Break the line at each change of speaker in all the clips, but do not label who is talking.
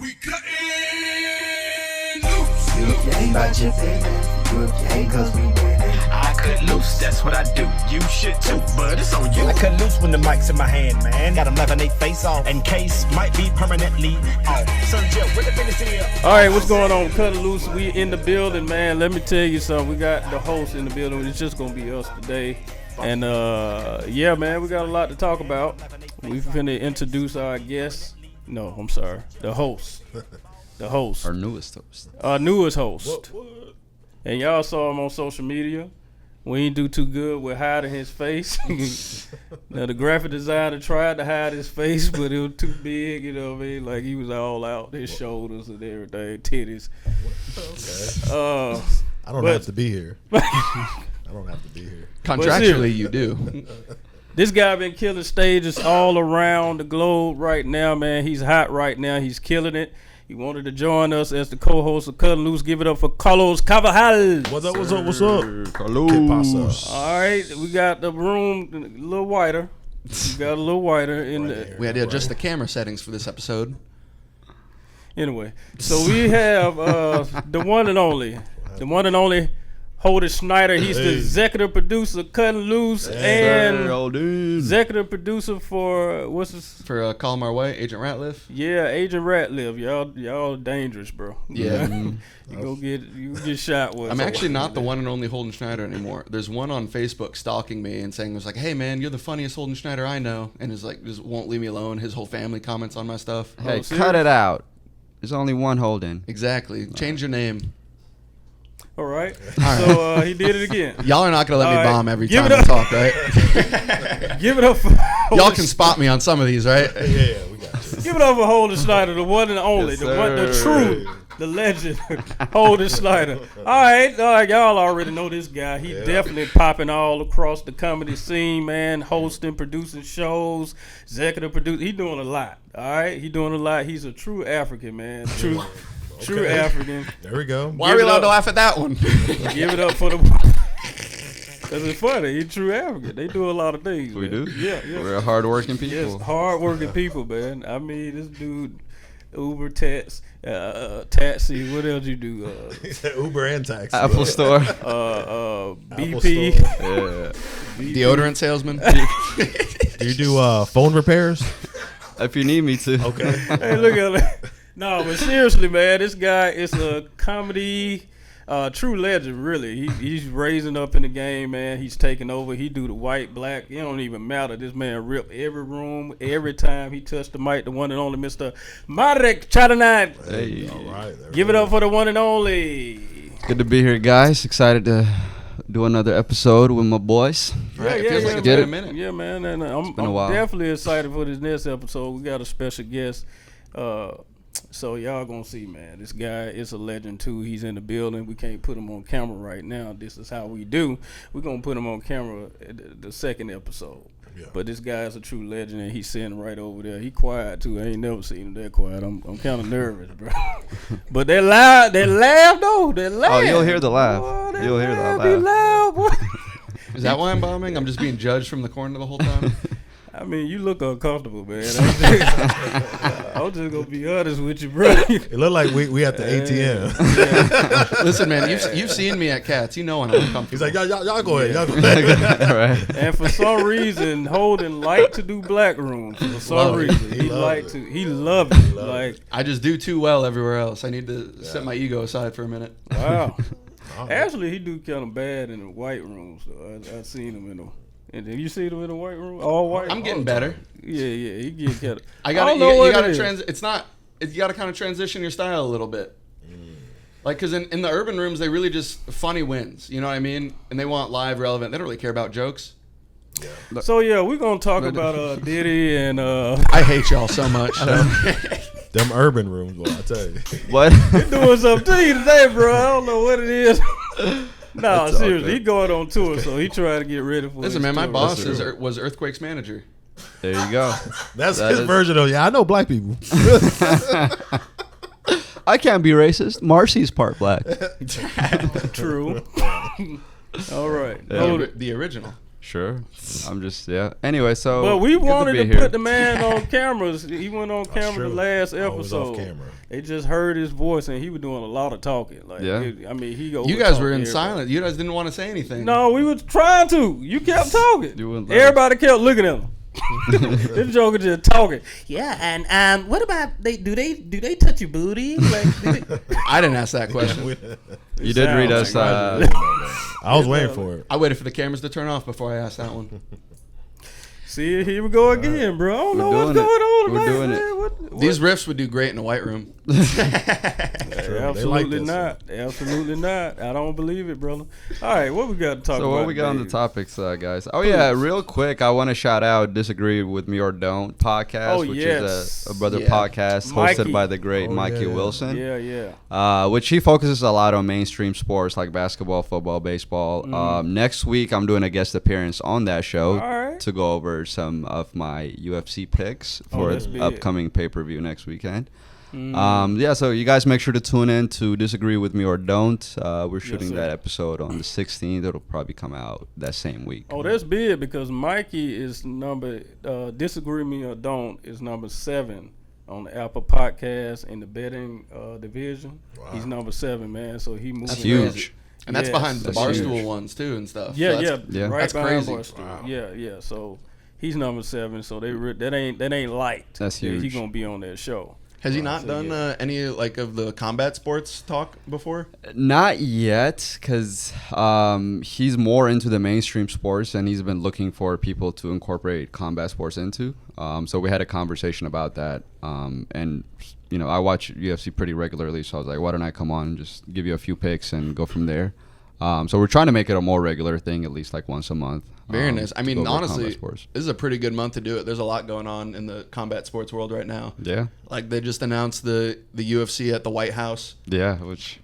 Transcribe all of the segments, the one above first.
We cuttin' loose.
You ain't about your business. You ain't cause we winning.
I cut loose, that's what I do. You should too, but it's on you.
I cut loose when the mic's in my hand, man. Got them laughing they face off. And case might be permanently off. Sergio, where the business here?
All right, what's going on? Cuttin' Loose, we in the building, man. Let me tell you something. We got the host in the building. It's just gonna be us today. And yeah, man, we got a lot to talk about. We finna introduce our guest. No, I'm sorry, the host. The host.
Our newest host.
Our newest host. What? And y'all saw him on social media. We ain't do too good with hiding his face. Now, the graphic designer tried to hide his face, but it was too big, you know what I mean? Like, he was all out, his shoulders and everything, titties.
Okay. I don't have to be here. I don't have to be here.
Contractually, you do.
This guy been killing stages all around the globe right now, man. He's hot right now. He's killing it. He wanted to join us as the co-host of Kuttin Loose. Give it up for Carlos Carvajal.
What's up? What's up? What's up?
Carlos.
All right, we got the room a little whiter. We got a little whiter in the.
We had to adjust the camera settings for this episode.
Anyway, so we have the one and only, Holden Schneider. He's the executive producer of Kuttin Loose and executive producer for what's this?
For Call 'em Our Way, Agent Ratliff.
Yeah, Agent Ratliff. Y'all dangerous, bro.
Yeah.
You get shot with.
I'm actually not the one and only Holden Schneider anymore. There's one on Facebook stalking me and saying, "Was like, hey man, you're the funniest Holden Schneider I know," and is like, just won't leave me alone. His whole family comments on my stuff.
Hey, cut it out. There's only one Holden.
Exactly. Change your name.
All right. So he did it again.
Y'all are not gonna let me
All right.
bomb every
Give
time
it
I
up.
talk, right?
Give it up for
Y'all can spot me on some of these, right?
Yeah, we got you.
Give it up for Holden Schneider, the one and only,
Yes,
the
sir.
true, the legend, Holden Schneider. All right, y'all already know this guy. He definitely popping all across the comedy scene, man. Hosting, producing shows, executive producer. He doing a lot. All right, he doing a lot. He's a true African, man. True African.
There we go.
Why are we allowed to laugh at that one?
Give it up for the. Cause it's funny. He's true African. They do a lot of things.
We
man.
do?
Yeah.
We're hardworking people.
Yes, hardworking people, man. I mean, this dude, Uber, taxi. What else you do?
Uber and taxi.
Apple Store.
BP.
Yeah.
Deodorant salesman.
Do you do phone repairs?
If you need me to.
Okay.
Hey, look at that. No, but seriously, man, this guy is a comedy, true legend, really. He's raising up in the game, man. He's taking over. He do the white, black. It don't even matter. This man rip every room, every time he touched the mic. The one and only Mr. Marek Chadanat.
Hey.
All right.
Give it up for the one and only.
Good to be here, guys. Excited to do another episode with my boys.
Right, it feels like it's
Get
been
it?
a minute.
Yeah, man. And I'm
been a while.
definitely excited for this next episode. We got a special guest. So y'all gonna see, man. This guy is a legend too. He's in the building. We can't put him on camera right now. This is how we do. We're gonna put him on camera at the second episode. Yeah. But this guy is a true legend, and he's sitting right over there. He quiet too. I ain't never seen him that quiet. I'm kind of nervous, bro. But they loud. They laugh though. They laugh.
Oh, you'll hear the laugh.
Boy,
You'll hear that
Be
laugh.
loud, boy.
Is that why I'm bombing? I'm just being judged from the corner the whole time.
I mean, you look uncomfortable, man. I'm just gonna be honest with you, bro.
It looked like we at the ATM.
Listen, man, you've seen me at Cats. You know when I'm uncomfortable.
He's like, y'all go ahead. Y'all go ahead.
Right.
And for some reason, Holden liked to do black rooms. For some reason, he loved it. Like,
I just do too well everywhere else. I need to set my ego aside for a minute.
wow. Actually, he do kind of bad in the white rooms. Though I've seen him in the. And then you see them in the white room, all white.
I'm getting better.
Yeah, he get kind of.
I gotta, you gotta you gotta kind of transition your style a little bit. Like, cause in the urban rooms, they really just funny wins. You know what I mean? And they want live, relevant. They don't really care about jokes.
Yeah.
So yeah, we're gonna talk about Diddy and.
I hate y'all so much.
Them urban rooms, boy, I tell you.
What?
He doing something to you today, bro. I don't know what it is. No,
That's
seriously,
okay.
he going on tour, so he trying to get ready for.
Listen,
his
man, my
tour.
boss was Earthquake's manager.
There you go.
That's
That
his
is-
version of, I know black people.
I can't be racist. Marcy's part black.
True. All right.
Yeah.
Hold it.
The original.
Sure. I'm just Anyway, so.
But we
good
wanted
be
to
here.
put the man on cameras. He went on camera
true.
the last
Always off
episode.
camera.
They just heard his voice, and he was doing a lot of talking. Like, I mean, he go.
You guys were in silence. You guys didn't want to say anything.
No, we was trying to. You kept talking.
You wouldn't let
Everybody kept looking at him. This joker just talking. Yeah, and what about do they touch your booty? Like,
I didn't ask that question.
You did read us.
I was waiting for it.
I waited for the cameras to turn off before I asked that one.
See, here we go again, bro. I don't know what's going on.
We're
man.
doing it.
What?
These riffs would do great in a white room.
Absolutely not. Absolutely not. I don't believe it, brother. All right, what we got to talk about?
So what we got on the topics, guys? Oh yeah, real quick, I want to shout out "Disagree with Me or Don't" podcast, which is a brother podcast hosted by the great Mikey Wilson.
Yeah.
Which he focuses a lot on mainstream sports like basketball, football, baseball. Next week, I'm doing a guest appearance on that show to go over some of my UFC picks for upcoming pay-per-view next weekend. So you guys make sure to tune in to Disagree with Me or Don't. We're shooting that episode on the 16th. It'll probably come out that same week.
Oh, that's big because Mikey is number Disagree with Me or Don't is number 7 on the Apple Podcast in the betting division. Wow. He's number 7, man. So he moving.
That's huge.
And that's behind the Barstool ones too and stuff.
Yeah,
so
right
that's
behind
crazy.
Barstool. Wow. Yeah. So he's number 7. So that ain't light.
That's huge.
He's gonna be on that show.
Has he not done any like of the combat sports talk before?
Not yet, because he's more into the mainstream sports, and he's been looking for people to incorporate combat sports into. So we had a conversation about that, and I watch UFC pretty regularly, so I was like, why don't I come on and just give you a few picks and go from there. So we're trying to make it a more regular thing, at least like once a month.
Very nice. I mean, honestly, this is a pretty good month to do it. There's a lot going on in the combat sports world right now.
Yeah.
Like they just announced the UFC at the White House.
Yeah, which...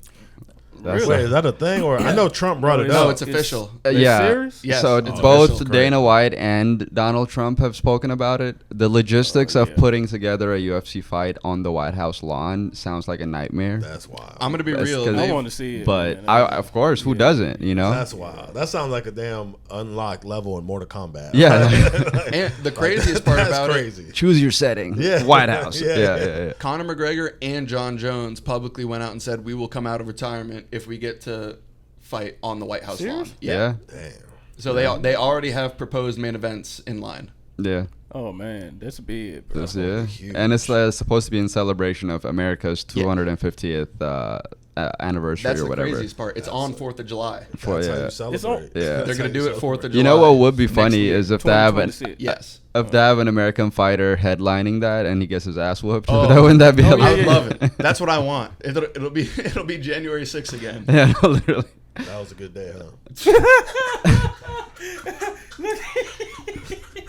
Wait, is that a thing? Or I know Trump brought it up.
No, it's official.
Serious?
Yes.
So both Dana White and Donald Trump have spoken about it. The logistics of putting together a UFC fight on the White House lawn sounds like a nightmare.
That's wild.
I'm gonna be real.
I want to see it,
but
man.
of course, who doesn't?
That's wild. That sounds like a damn unlocked level in Mortal Kombat.
Yeah.
And the craziest part about
it,
choose your setting.
Yeah.
White House. Yeah.
Conor McGregor and John Jones publicly went out and said, "We will come out of retirement if we get to fight on the White House lawn."
Yeah.
Damn.
So they already have proposed main events in line.
Yeah.
Oh man, that's big, bro.
And it's supposed to be in celebration of America's 250th anniversary
That's
or whatever.
That's the craziest part. It's on 4th of July.
That's how you celebrate.
They're going to do it 4th of July.
You know what would be funny is if they have an American fighter headlining that and he gets his ass whooped. Wouldn't that be
I would love it. That's what I want. It'll be January 6th again.
Yeah, no, literally.
That was a good day, huh?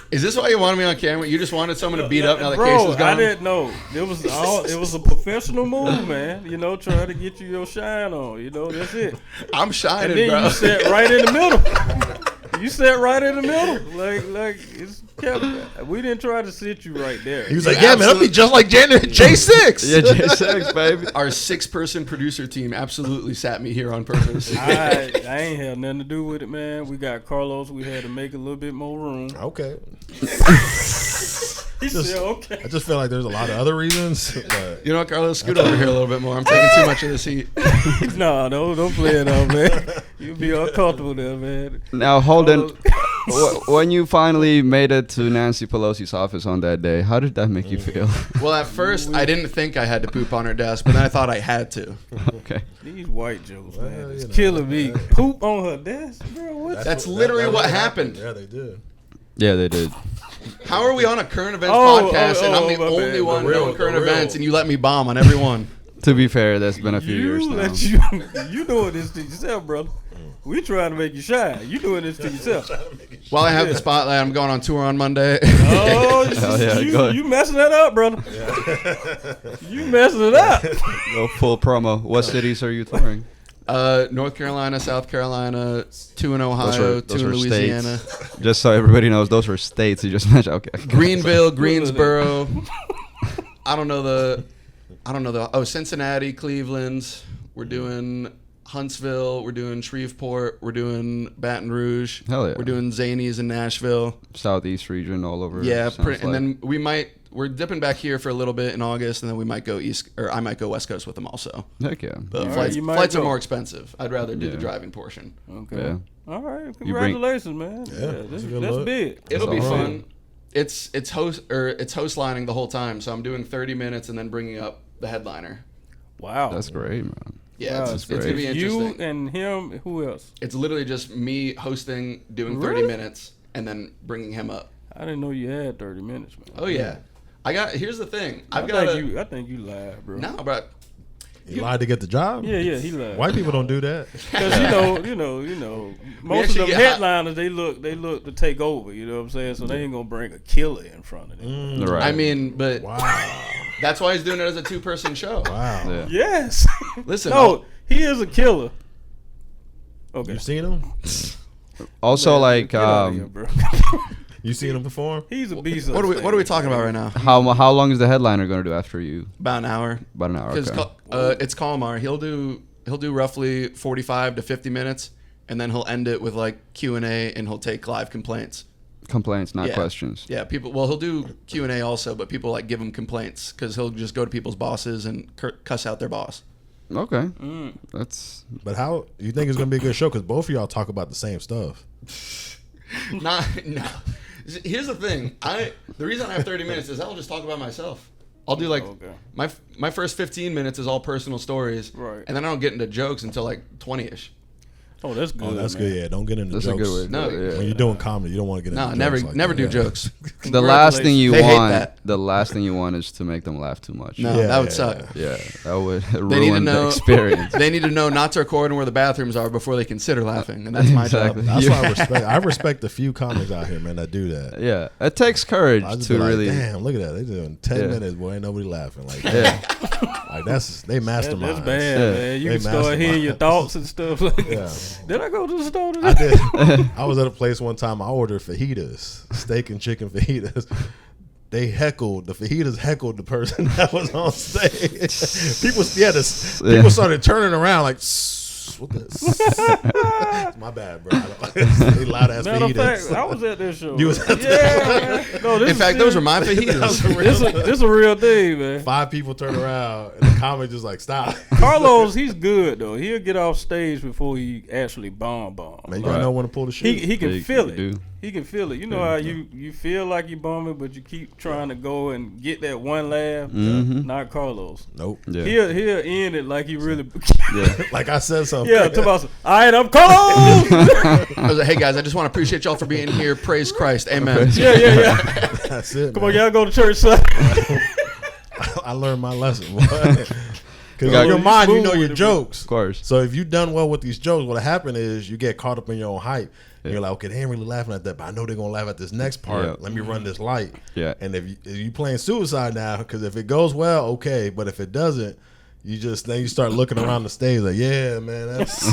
Is this why you wanted me on camera? You just wanted someone to beat up now the
Bro,
case is gone?
I didn't know. It was a professional move, man. Trying to get you your shine on. That's it.
I'm shining,
and then
bro.
you sat right in the middle. You sat right in the middle. Like it's kept. We didn't try to sit you right there.
He was like, "Yeah, man, that'll be just like J6."
Yeah, J6, baby.
Our 6-person producer team absolutely sat me here on purpose.
I ain't had nothing to do with it, man. We got Carlos. We had to make a little bit more room.
Okay.
He said, okay.
I just feel like there's a lot of other reasons. But
You know what, Carlos? Scoot over here a little bit more. I'm taking too much of this heat.
No, don't play it out, man. You'll be uncomfortable there, man.
Now, Holden, when you finally made it to Nancy Pelosi's office on that day, how did that make you feel?
Well, at first, I didn't think I had to poop on her desk, but then I thought I had to.
Okay.
These white jokes, man, it's killing me. Poop on her desk, bro. What?
That's literally what happened.
Yeah, they did.
Yeah, they did.
How are we on a current events podcast and I'm the only one doing current events and you let me bomb on every one?
To be fair, that's been a few years now.
You doing this to yourself, brother. We trying to make you shine. You doing this to yourself.
While I have the spotlight, I'm going on tour on Monday.
Oh, you messing that up, brother. You messing it up.
Go full promo. What cities are you touring?
North Carolina, South Carolina, 2 in Ohio, 2 in Louisiana.
States. Just so everybody knows, those were states. You just mentioned. Okay.
Greenville, Greensboro. I don't know the. Cincinnati, Cleveland. We're doing Huntsville. We're doing Shreveport. We're doing Baton Rouge.
Hell yeah.
We're doing Zanies in Nashville.
Southeast region all over.
Yeah,
sounds
and then we're dipping back here for a little bit in August, and then we might go I might go West Coast with them also.
Heck yeah.
But
Right,
flights are more expensive. I'd rather do the
Yeah.
driving portion.
Okay.
Yeah.
All right.
bring-
Congratulations, man.
Yeah,
that's
that's a good
that's
look.
big.
It'll be
all right.
fun. It's host lining the whole time, so I'm doing 30 minutes and then bringing up the headliner.
Wow.
That's great, man.
Yeah,
Wow,
it's
great.
gonna be
You
interesting.
and him. Who else?
It's literally just me hosting, doing 30
Really?
minutes, and then bringing him up.
I didn't know you had 30 minutes, man.
Oh yeah, here's the thing.
I think you lied, bro.
No, bro.
He lied to get the job.
Yeah, he lied.
White people don't do that.
Because you know, most of
actually
them
get
headliners they look to take over. You know what I'm saying? So they ain't gonna bring a killer in front of them.
Right.
I mean, but
Wow.
that's why he's doing it as a 2-person show.
Wow.
Yeah.
Yes.
Listen,
no, he is a killer. Okay.
You seen him?
Also, like,
Get outta here, bro.
You seen him perform?
He's a beast.
what are we talking about right now?
how long is the headliner going to do after you?
About an hour.
About an hour.
Because
Okay.
it's Kalmar. He'll do roughly 45 to 50 minutes, and then he'll end it with like Q&A, and he'll take live complaints.
Complaints, not
Yeah.
questions.
Yeah, people. Well, he'll do Q&A also, but people like give him complaints because he'll just go to people's bosses and cuss out their boss.
Okay.
Mm.
That's
But how you think it's gonna be a good show? Because both of y'all talk about the same stuff.
No. Here's the thing. The reason I have 30 minutes is I'll just talk about myself. I'll do like
Okay.
my first 15 minutes is all personal stories,
Right.
and then I don't get into jokes until like 20ish.
Oh, that's good.
Oh, that's
man.
good. Yeah, don't get into
that's
jokes.
a good way. To
No,
do it,
When
yeah.
you're doing comedy, you don't want to get into
No,
jokes
never
like
do
that.
jokes.
The last thing you
They hate
want,
that.
the last thing you want is to make them laugh too much.
No,
Yeah,
that would
yeah,
suck.
yeah.
Yeah, that would
They need to
ruin the
know
experience.
They need to know not to record where the bathrooms are before they consider laughing, and that's my
Exactly.
job.
That's
Yeah.
why I respect the few comics out here, man, that do that.
Yeah, it takes courage
I just
to
be like,
really.
damn, look at that. They doing 10
Yeah.
minutes, boy, ain't nobody laughing. Like,
Yeah,
like they mastermind.
That's bad,
Yeah.
man. You
They
can start hearing your
masterminds.
thoughts and stuff. Like,
Yeah.
did I go to the store today?
I did. I was at a place one time. I ordered fajitas, steak and chicken fajitas. They heckled the fajitas. The person that was on stage. People started turning around like, what the? My bad, bro. They loud ass
Matter of fact,
fajitas.
I was at this show.
You was at
yeah, man. No, this
In
is
fact, those
serious.
are my fajitas.
This is a real thing, man.
5 people turn around and the comic just like stop.
Carlos, he's good though. He'll get off stage before he actually bomb.
Man, you gotta know when to pull the shit.
He can
Yeah,
feel
you
it.
do.
He can feel it. You know how you feel like you're bombing, but you keep trying to go and get that one laugh.
Mhm.
Not Carlos.
Nope.
Yeah.
He'll end it like he really.
yeah.
Like I said something.
Yeah, to us. All right, I'm Carlos.
I was like, hey guys, I just want to appreciate y'all for being here. Praise Christ, amen.
yeah.
That's it.
Come on,
man.
y'all go to church Sunday.
I learned my lesson. Because
got-
in your mind, you know
Smooth
your
with it, bro.
jokes.
Of course.
So if you done well with these jokes, what'll happen is you get caught up in your own hype. And you're like, okay, they ain't really laughing at that, but I know they're gonna laugh at this next part.
Yeah.
Let me run this light.
Yeah.
And if you playing suicide now, because if it goes well, okay, but if it doesn't, then you start looking around the stage like, yeah, man, that's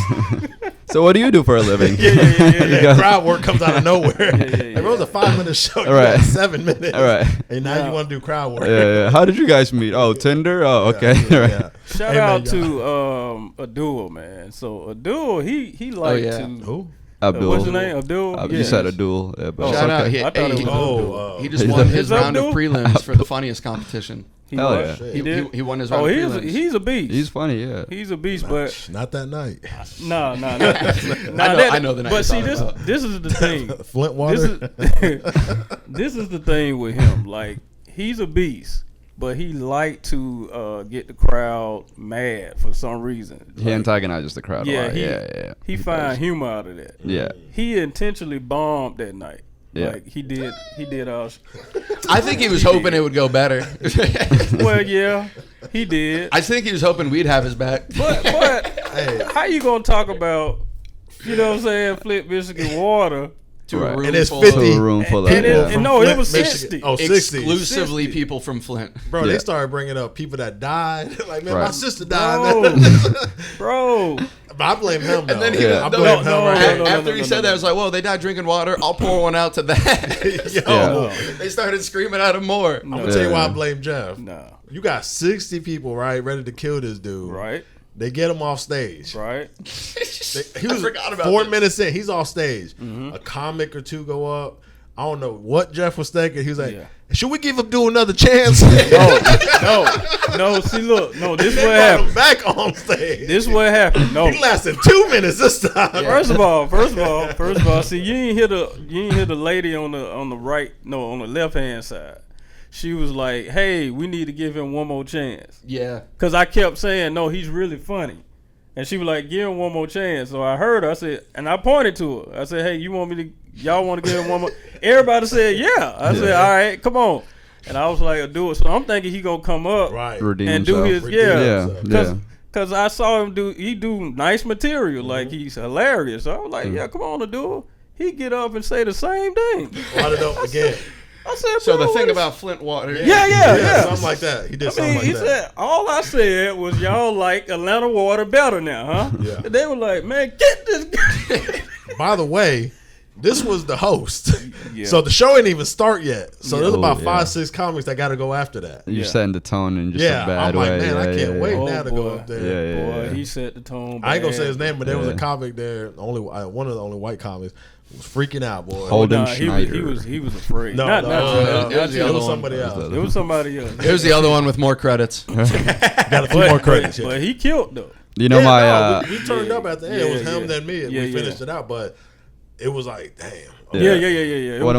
So what do you do for a living?
yeah. Crowd work comes out of nowhere. If it was a 5-minute show, you
Right.
got 7 minutes.
All right.
And now you want to do crowd work.
Yeah. How did you guys meet? Oh, Tinder. Oh, okay.
Yeah,
Right.
yeah.
Shout
Hey, man,
out
y'all-
to Abdul, man. So Abdul, he liked
yeah.
to.
Who?
Abdul.
What's his name? Abdul.
You said a duel. Yeah, but
Shout out.
okay.
He,
I thought it was
he just
He's
won
a-
his
Is
round of
Abdul?
prelims for the funniest competition.
He
Hell
was?
yeah.
He did.
He won his round
Oh,
of
he's
prelims.
he's a beast.
He's funny. Yeah.
He's a beast, but
Not that night.
no.
I know the night
But see,
you're talking
this is the thing.
Flint
This
water.
is this is the thing with him. Like he's a beast, but he like to get the crowd mad for some reason.
He antagonizes the crowd a
Yeah,
lot.
he,
Yeah.
He find
does.
humor out of that.
Yeah.
He intentionally bombed that night.
Yeah.
Like he did our
I think he was hoping it would go better.
well, yeah, he did.
I think he was hoping we'd have his back.
But
Hey.
how you gonna talk about, you know what I'm saying, Flint, Michigan water?
To a
Right.
room
And it's
full
50.
To a room full of
And
yeah.
it, no, it
Flint,
was
Michigan.
60.
Oh, 60.
exclusively
60.
people from Flint.
Bro,
Yeah.
they started bringing up people that died. Like, man, my
Right.
sister died,
Bro,
man.
bro.
But I blame him, though.
And then he
Yeah.
I
no,
blame him
no,
right
no,
here.
no,
after he said that, I was like, "Whoa, they died drinking water. I'll pour one out to that."
Yo,
Yeah.
They started screaming at him more.
I'm going to tell you why I
Yeah.
blame Jeff.
Nah.
You got 60 people, right, ready to kill this dude.
Right.
They get him off stage.
Right.
He was 4 minutes in. He's off stage. A comic or two go up. I don't know what Jeff was thinking. He was like, should we give Abdul another chance?
No. See, look. No, this is what happened.
Back on stage.
This is what happened. No.
He lasted 2 minutes this time.
First of all. See, you ain't hear the lady on the right. No, on the left hand side. She was like, hey, we need to give him one more chance.
Yeah.
Because I kept saying, no, he's really funny. And she was like, give him one more chance. So I heard her. I said, and I pointed to her. I said, hey, y'all want to give him one more? Everybody said, yeah. I said, all right, come on. And I was like, do it. So I'm thinking he going to come up and do his, Because I saw him do nice material. Like, he's hilarious. So I was like, come on, Abdul. He get up and say the same thing.
Brought it up again.
I said,
so the thing about Flint water.
Yeah. Something like that. He did something like that.
He said, all I said was y'all like Atlanta water better now, huh?
Yeah.
And they were like, man, get this guy.
By the way, this was the host. So the show ain't even start yet. So there's about 5-6 comics that got to go after that.
You're setting the tone in just a bad
I'm like,
way.
man, I can't wait now to go up
there.
Boy, he set the tone.
I ain't going to say his name, but there was a comic there, one of the only white comics. Was freaking out, boy.
Holden Schneider.
He was afraid.
No,
it
was somebody else.
It was somebody else.
It was the other one with more credits.
Got a few more credits.
But he killed though.
You know
we turned up at the end. It was him then me, and we finished it out. But it was like, damn.
Yeah.
One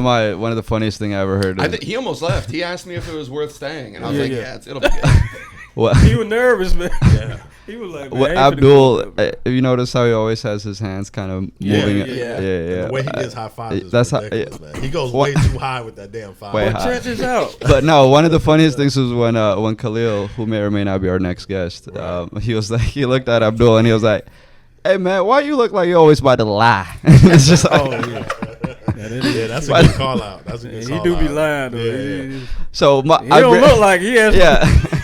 of the funniest thing I ever heard.
I think he almost left. He asked me if it was worth staying, and I was like, it'll be good.
He was nervous, man. Yeah. He was like, man,
Abdul, you notice how he always has his hands kind of moving?
Yeah. The way he gives high fives is ridiculous, man. He goes way too high with that damn five.
Check this out.
But no, one of the funniest things was when Khalil, who may or may not be our next guest, he was like, he looked at Abdul and he was like, hey man, why you look like you're always about to lie? It's just like,
that's a good call out. That's a good call out.
He do be lying though.
So
he don't look like he has.
Yeah.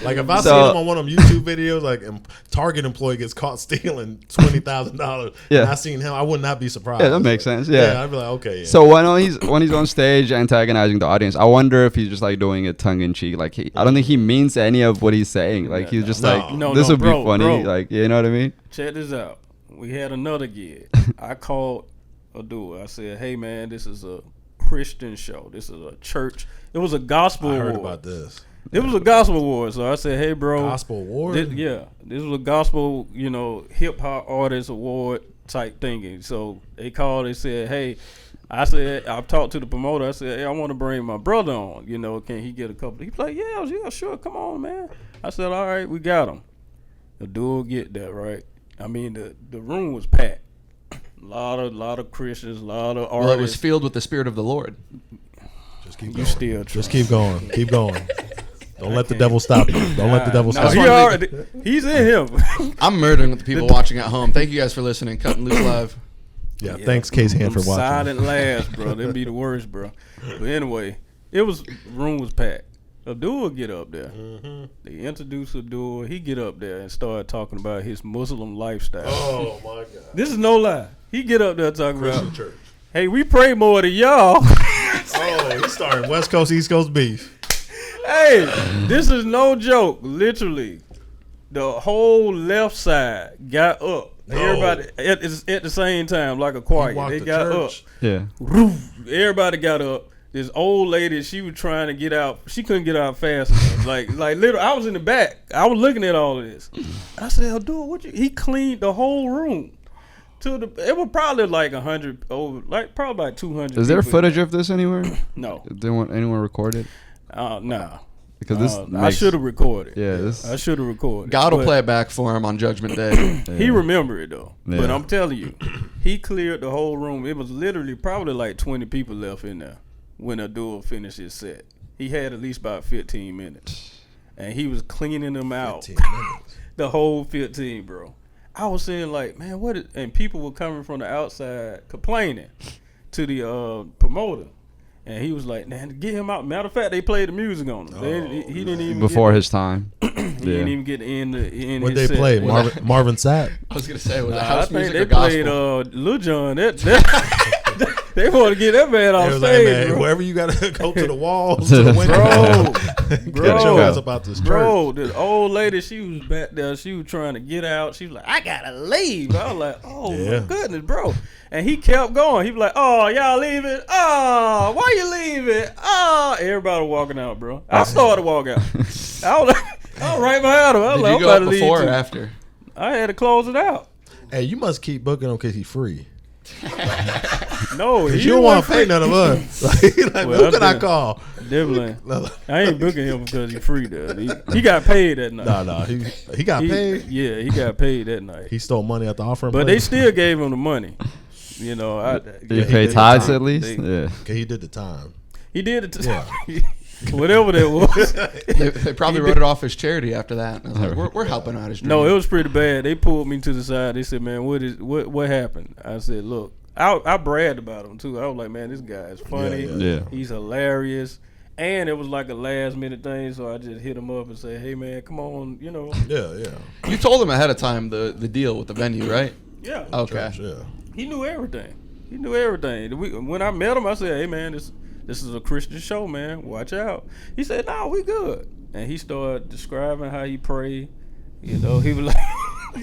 Like if I see him on one of them YouTube videos, like a Target employee gets caught stealing $20,000, and I seen him, I would not be surprised.
Yeah, that makes sense. Yeah,
I'd be like, okay. Yeah.
So when he's on stage antagonizing the audience, I wonder if he's just like doing it tongue in cheek. Like I don't think he means any of what he's saying. Like he's just this would be funny. Bro. Like you know what I mean?
Check this out. We had another gig. I called Abdul. I said, hey man, this is a Christian show. This is a church. It was a gospel.
I heard
award.
about this.
It was a gospel award, so I said, "Hey, bro,
gospel award."
This was a gospel, hip hop artist award type thingy. So they called. They said, "Hey," I said, "I've talked to the promoter. I said, hey, I want to bring my brother on. Can he get a couple?" He's like, "Yeah, sure. Come on, man." I said, "All right, we got him." The dude get that right. I mean, the room was packed. A lot of Christians, a lot of artists.
Well, it was filled with the Spirit of the Lord.
Just keep going. Just keep going. Keep going. Don't let the devil stop you. Don't let the devil stop
you. He's in him.
I'm murdering with the people watching at home. Thank you guys for listening. Kuttin Loose Live.
Yeah, thanks, Case Hand, for watching.
Silent laughs, bro. They'd be the worst, bro. But anyway, room was packed. Abdul would get up there. Mm-hmm. They introduced Abdul. He get up there and start talking about his Muslim lifestyle.
Oh, my God.
This is no lie. He get up there talking
Christian
about,
church.
Hey, we pray more than y'all.
Oh, he's starting West Coast, East Coast beef.
Hey, this is no joke. Literally, the whole left side got up. Everybody at the same time, like a choir. They got up.
Yeah.
Everybody got up. This old lady, she was trying to get out. She couldn't get out fast enough. like literally, I was in the back. I was looking at all of this. I said, "Oh, dude, he cleaned the whole room." It was probably like 100 over, probably like 200.
Is there footage of this anywhere?
No.
Did anyone record it?
No.
Because this
I should have recorded.
Yeah,
I should have recorded.
God will play it back for him on Judgment Day.
He remembered it though.
Yeah.
But I'm telling you, he cleared the whole room. It was literally probably like 20 people left in there when Abdul finished his set. He had at least about 15 minutes, and he was cleaning them out.
15 minutes.
The whole 15, bro. I was saying like, man, and people were coming from the outside complaining to the promoter. And he was like, man, get him out. Matter of fact, they played the music on him. He didn't even
before his time.
He didn't even get in
What
his
they play? Marvin Sapp.
I was gonna say, was it house
I think
music
they
or gospel?
played Lil Jon. That They want to get that man off
was
stage,
like, man,
bro.
wherever you gotta go to the walls, to the window, get your ass about this
Bro, the old lady, she was back there. She was trying to get out. She was like, I gotta leave. I was like, oh my goodness, bro. And he kept going. He was like, oh, y'all leaving? Oh, why you leaving? Oh, everybody walking out, bro. I started to walk out. I was right behind him. I was
Did
like,
you
I'm
go
about
up
to leave
before or
too.
after?
I had to close it out.
Hey, you must keep booking him because he's free.
No,
You don't want to pay none of us. Like,
Well,
who can I call?
Definitely. I ain't booking him because he's free, though. He got paid that night.
No, he got paid.
Yeah, he got paid that night.
He stole money at the offering.
But they
place.
still gave him the money. You know,
You pay tithes at least? Yeah.
Okay, he did the time.
He did it. Whatever that was.
They probably wrote it off as charity after that. I was like, we're helping out his dream.
No, it was pretty bad. They pulled me to the side. They said, "Man, what happened?" I said, "Look, I bragged about him too. I was like, man, this guy is funny.
Yeah.
He's hilarious." And it was like a last minute thing, so I just hit him up and said, "Hey, man, come on, you know."
Yeah.
You told him ahead of time the deal with the venue, right?
Yeah.
Okay.
Yeah.
He knew everything. When I met him, I said, "Hey, man, this is a Christian show, man. Watch out." He said, "No, we good." And he started describing how he prayed. You know, he was like,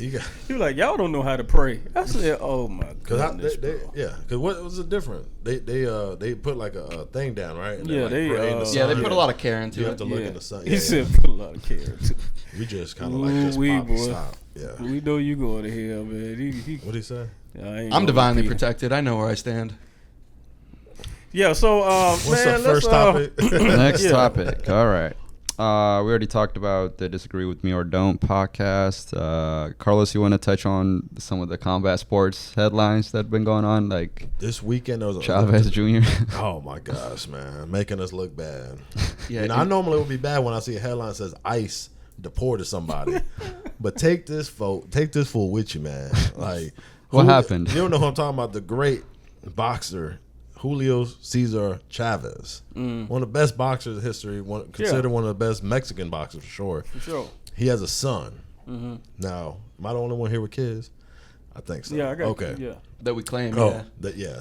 he was like, "Y'all don't know how to pray." I said, "Oh my goodness, bro."
Because what was the difference? They put like a thing down, right? And
Yeah,
like
they
pray in the
yeah,
sun.
They put a lot of care into
You
it.
have to look in the sun.
He said, "Put a lot of care into it."
We just kind of like just
Ooh-wee,
pop and
boy.
stop. Yeah.
We know you going to hell, man.
What'd he say?
I'm divinely protected. I know where I stand.
Yeah, so
What's
man,
the first topic?
Next topic. All right. We already talked about the Disagree With Me or Don't podcast. Carlos, you want to touch on some of the combat sports headlines that have been going on? Like
This weekend there was
Chavez Jr.
Oh my gosh, man, making us look bad.
Yeah,
I normally would be bad when I see a headline that says ICE deported somebody, but take this fool with you, man. Like,
What happened?
You don't know who I'm talking about? The great boxer Julio Cesar Chavez, one of the best boxers in history. Considered one of the best Mexican boxers for sure.
For sure.
He has a son. Now, am I the only one here with kids? I think so.
Yeah, I got
okay.
Yeah.
That we claim.
Yeah.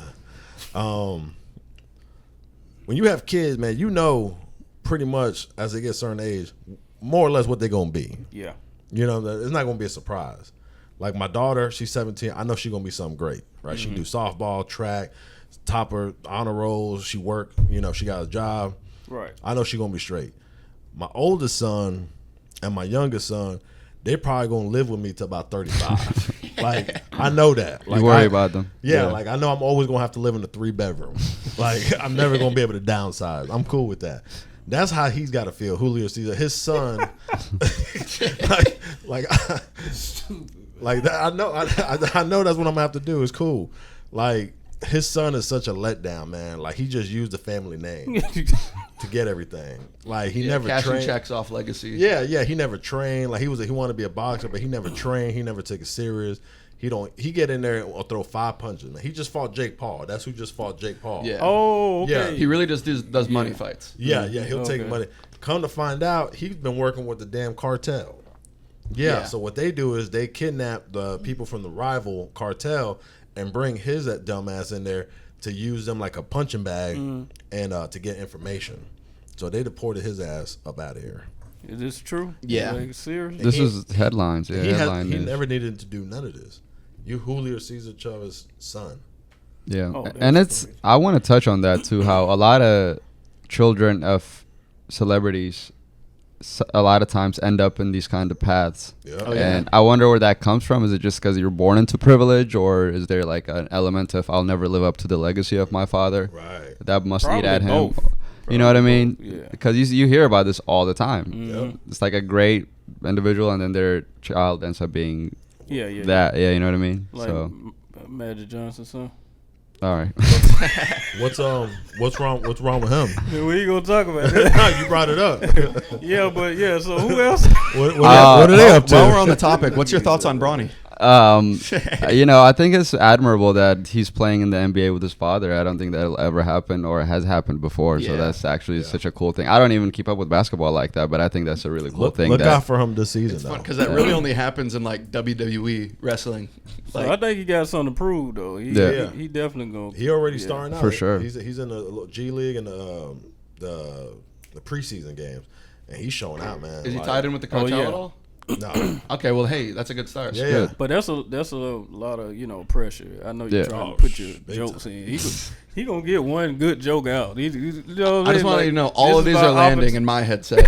When you have kids, man, you know pretty much as they get a certain age, more or less what they're gonna be.
Yeah.
You know, it's not gonna be a surprise. Like my daughter, she's 17. I know she's gonna be something great, right? She can do softball, track, topper, honor rolls. She work. You know, she got a job.
Right.
I know she's gonna be straight. My oldest son and my youngest son, they're probably gonna live with me till about 35. Like I know that. Like,
You worry about them.
Yeah, like I know I'm always gonna have to live in a 3-bedroom. Like I'm never gonna be able to downsize. I'm cool with that. That's how he's got to feel. Julio Cesar, his son, like that. I know that's what I'm gonna have to do. It's cool. Like his son is such a letdown, man. Like he just used the family name to get everything. Like he never
cashing
trained.
checks off legacy.
Yeah. He never trained. Like he wanted to be a boxer, but he never trained. He never took it serious. He get in there and throw 5 punches. Man. He just fought Jake Paul. That's who just fought Jake Paul.
Yeah.
Oh, okay.
Yeah.
He really just does money fights.
Yeah, he'll take
Okay.
money. Come to find out, he's been working with the damn cartel. Yeah, so what they do is they kidnap the people from the rival cartel and bring his dumbass in there to use them like a punching bag and to get information. So they deported his ass up out of here.
Is this true?
Yeah.
Like, serious?
This is headlines. Yeah,
He never needed to do none of this. You Julio Cesar Chavez's son.
Yeah,
Oh,
and
that's
it's. I want to touch on that too. How a lot of children of celebrities, a lot of times end up in these kind of paths.
Yeah.
Oh, yeah.
And I wonder where that comes from. Is it just because you're born into privilege, or is there like an element of I'll never live up to the legacy of my father?
Right.
That must
Probably
eat at him.
both.
You know what I mean?
both, yeah.
Because you hear about this all the time.
Yep.
It's like a great individual, and then their child ends up being
Yeah.
that. Yeah, you know what I mean?
Like
So,
Magic Johnson's son.
all right.
What's wrong with him?
Man, we ain't gonna talk about that.
You brought it up.
Yeah, but yeah. So who else?
What are they up to?
While we're on the topic, what's your thoughts on Bronny?
I think it's admirable that he's playing in the NBA with his father. I don't think that'll ever happen or has happened before. So that's actually such a cool thing. I don't even keep up with basketball like that, but I think that's a really cool thing.
Look out for him this season, though.
Because that really only happens in like WWE wrestling.
So I think he got something to prove, though. He definitely going.
He already starting out
for sure.
He's in the G League and the preseason games, and he's showing out, man.
Is he tied in with the cartel at all?
No.
Okay, well, hey, that's a good start.
Yeah.
But that's a lot of pressure. I know you're trying to put your jokes in. He gonna get one good joke out. I
just want you to know all of these are landing in my headset.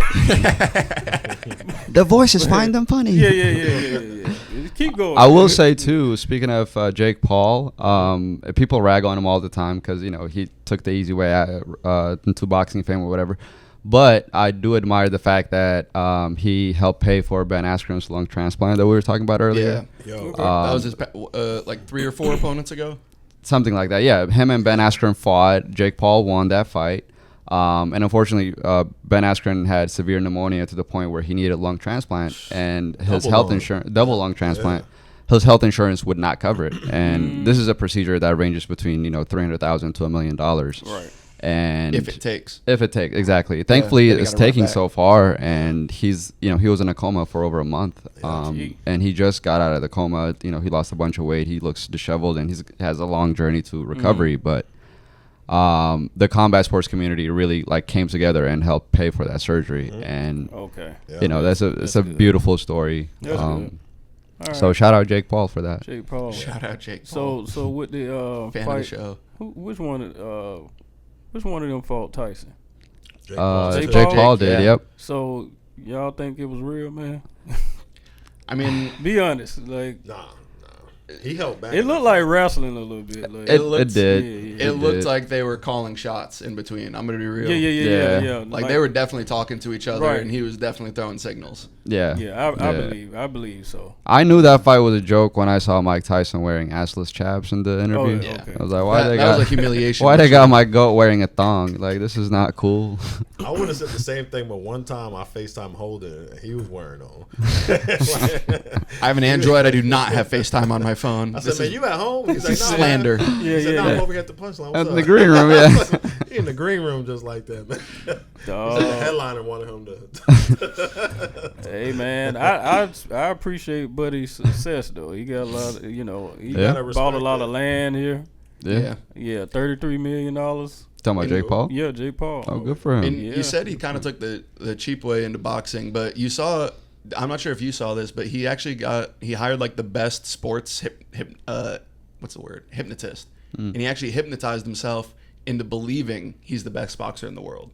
The voices find them funny.
Yeah. Keep going.
I will say too. Speaking of Jake Paul, people rag on him all the time because he took the easy way out into boxing fame or whatever. But I do admire the fact that he helped pay for Ben Askren's lung transplant that we were talking about earlier.
Yeah, that was his like 3 or 4 opponents ago.
Something like that. Yeah, him and Ben Askren fought. Jake Paul won that fight. And unfortunately, Ben Askren had severe pneumonia to the point where he needed a lung transplant, and his double lung transplant. His health insurance would not cover it, and this is a procedure that ranges between $300,000 to $1 million.
Right.
And
if it takes
exactly. Thankfully, it's taking so far, and he's he was in a coma for over a month, and he just got out of the coma. He lost a bunch of weight. He looks disheveled, and he has a long journey to recovery. But the combat sports community really came together and helped pay for that surgery, and that's a beautiful story.
Right.
So shout out Jake Paul for that.
Jake Paul.
Shout out Jake Paul.
So with the
fan
fight,
of the show.
Which one of them fought Tyson?
Jake
Paul did. Yep.
So y'all think it was real, man?
I mean,
be honest.
Nah. He held back.
It looked like wrestling a little bit.
It did.
It looked like they were calling shots in between. I'm gonna be real.
Yeah.
Like they were definitely talking to each other, and he was definitely throwing signals.
Yeah. I believe so.
I knew that fight was a joke when I saw Mike Tyson wearing assless chaps in the interview.
Okay.
I was like,
that was a humiliation.
Why they got my goat wearing a thong? Like, this is not cool.
I would have said the same thing, but one time I FaceTime Holden, and he was wearing on.
I have an Android. I do not have FaceTime on my phone.
I said, man, you at home? He's like, no,
slander.
Man. He said, no, I'm over here at the punchline.
In the green room, yeah.
He in the green room just like that, man. The headliner wanted him to.
Hey, man, I appreciate Buddy's success, though. He got a lot of, he bought a lot of land here.
Yeah.
$33 million.
Talking about Jake Paul?
Yeah, Jake Paul.
Oh, good for him.
And you said he kind of took the cheap way into boxing, but you saw, I'm not sure if you saw this, but he actually hired the best sports hypnotist. And he actually hypnotized himself into believing he's the best boxer in the world.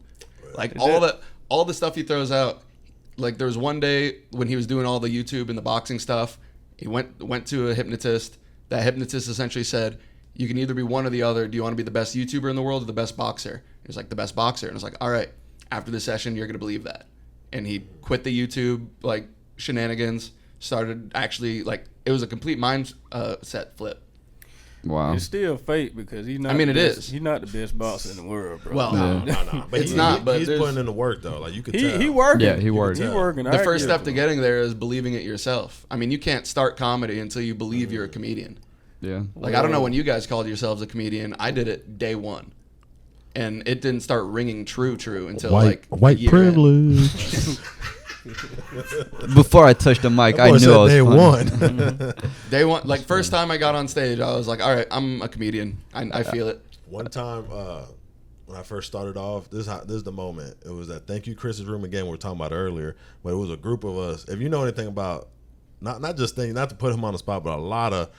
All the stuff he throws out. Like there was one day when he was doing all the YouTube and the boxing stuff, he went to a hypnotist. That hypnotist essentially said, you can either be one or the other. Do you want to be the best YouTuber in the world or the best boxer? He was like, the best boxer. And I was like, all right, after the session, you're going to believe that. And he quit the YouTube shenanigans, started actually it was a complete mindset flip.
Wow.
It's still fake because he's not.
It is.
He's not the best boxer in the world, bro.
Well,
no. But he's putting in the work though. Like you could tell.
He working.
Yeah, he working.
He working.
The first step to getting there is believing it yourself. I mean, you can't start comedy until you believe you're a comedian.
Yeah.
I don't know when you guys called yourselves a comedian. I did it day one, and it didn't start ringing true until
white privilege.
Before I touched the mic, I knew I was
day
funny.
one.
Day one, first time I got on stage, I was like, all right, I'm a comedian. I feel it.
One time when I first started off, this is the moment. It was at Thank You Chris's room again. We were talking about earlier, but it was a group of us. If you know anything about not just things, not to put him on the spot, but a lot of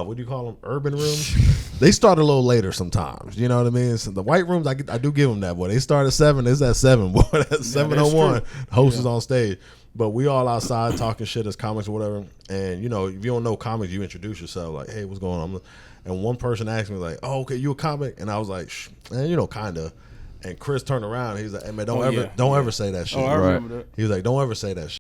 what do you call them? Urban rooms. They start a little later sometimes. You know what I mean? So the white rooms, I do give them that. Boy, they start at 7. It's at 7. Boy, that's 7:01. Host is on stage, but we all outside talking shit as comics or whatever. And if you don't know comics, you introduce yourself like, "Hey, what's going on?" And one person asked me like, "Oh, okay, you a comic?" And I was like, "Shh," and kinda. And Chris turned around. He's like, "Hey man, don't ever say that shit."
Oh, I remember that.
He was like, "Don't ever say that shit."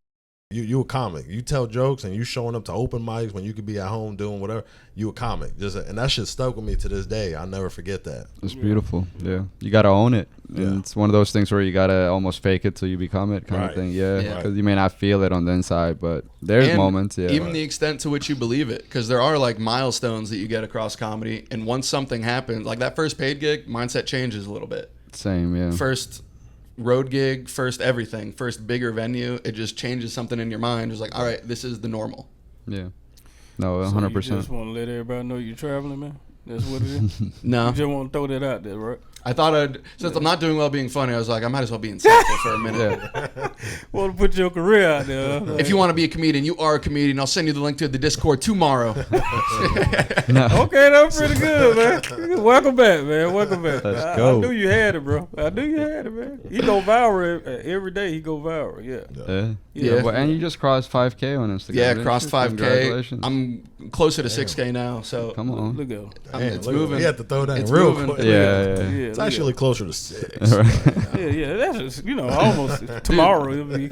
You a comic. You tell jokes and you showing up to open mics when you could be at home doing whatever. You a comic. And that shit stuck with me to this day. I'll never forget that.
It's beautiful. Yeah. You got to own it. And it's one of those things where you got to almost fake it till you become it kind of thing. Yeah. Because you may not feel it on the inside, but there's moments. Yeah.
Even the extent to which you believe it. Because there are like milestones that you get across comedy. And once something happens, like that first paid gig, mindset changes a little bit.
Same, yeah.
First road gig, first everything, first bigger venue, it just changes something in your mind. It's like, all right, this is the normal.
Yeah. No, 100%.
So you just want to let everybody know you're traveling, man? That's what it is?
No.
You just want to throw that out there, right?
I thought since I'm not doing well being funny, I was like, I might as well be insightful for a minute.
Want to put your career out there.
If you want to be a comedian, you are a comedian. I'll send you the link to the Discord tomorrow.
Okay, that's pretty good, man. Welcome back, man. Welcome back.
Let's go.
I knew you had it, bro. I knew you had it, man. He go viral every day. He go viral,
Yeah. Well, and you just crossed 5K on Instagram.
Yeah,
didn't
crossed
you?
5K.
Congratulations.
I'm closer to 6K now, so
Come on.
Look at him.
it's moving.
You have to throw that
It's
real
moving.
quick.
Yeah.
It's actually closer to 6.
Yeah. That's just, almost tomorrow. It'll be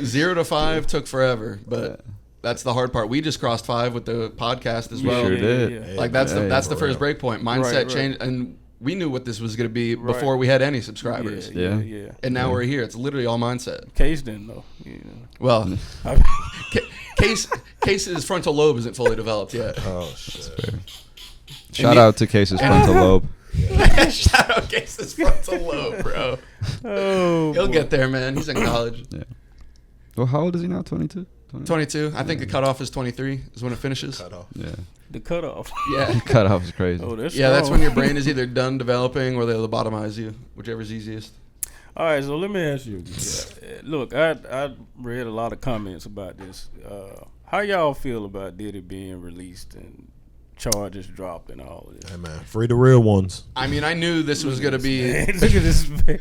0 to 5 took forever, but that's the hard part. We just crossed 5 with the podcast as well.
Sure did.
Like that's the
for
first
real.
break point. Mindset change, and we knew what this was going to be before we had any subscribers.
Yeah.
And now we're here. It's literally all mindset.
Case didn't know.
Well, Case's frontal lobe isn't fully developed yet.
Oh, shit.
Shout out to Case's frontal lobe.
Shout out Case's frontal lobe, bro.
Oh,
He'll get there, man. He's in college.
Yeah. Well, how old is he now? 22?
22. I think the cutoff is 23 is when it finishes.
Cut off.
Yeah.
the cutoff.
Yeah.
Cutoff is crazy.
Oh, that's
Yeah, that's
strong.
when your brain is either done developing or they'll lobotomize you, whichever's easiest.
All right, so let me ask you. Look, I read a lot of comments about this. How y'all feel about Diddy being released and charges dropped and all of this?
Hey, man. Free the real ones.
I mean, I knew this was going to be...
Look at this. Man.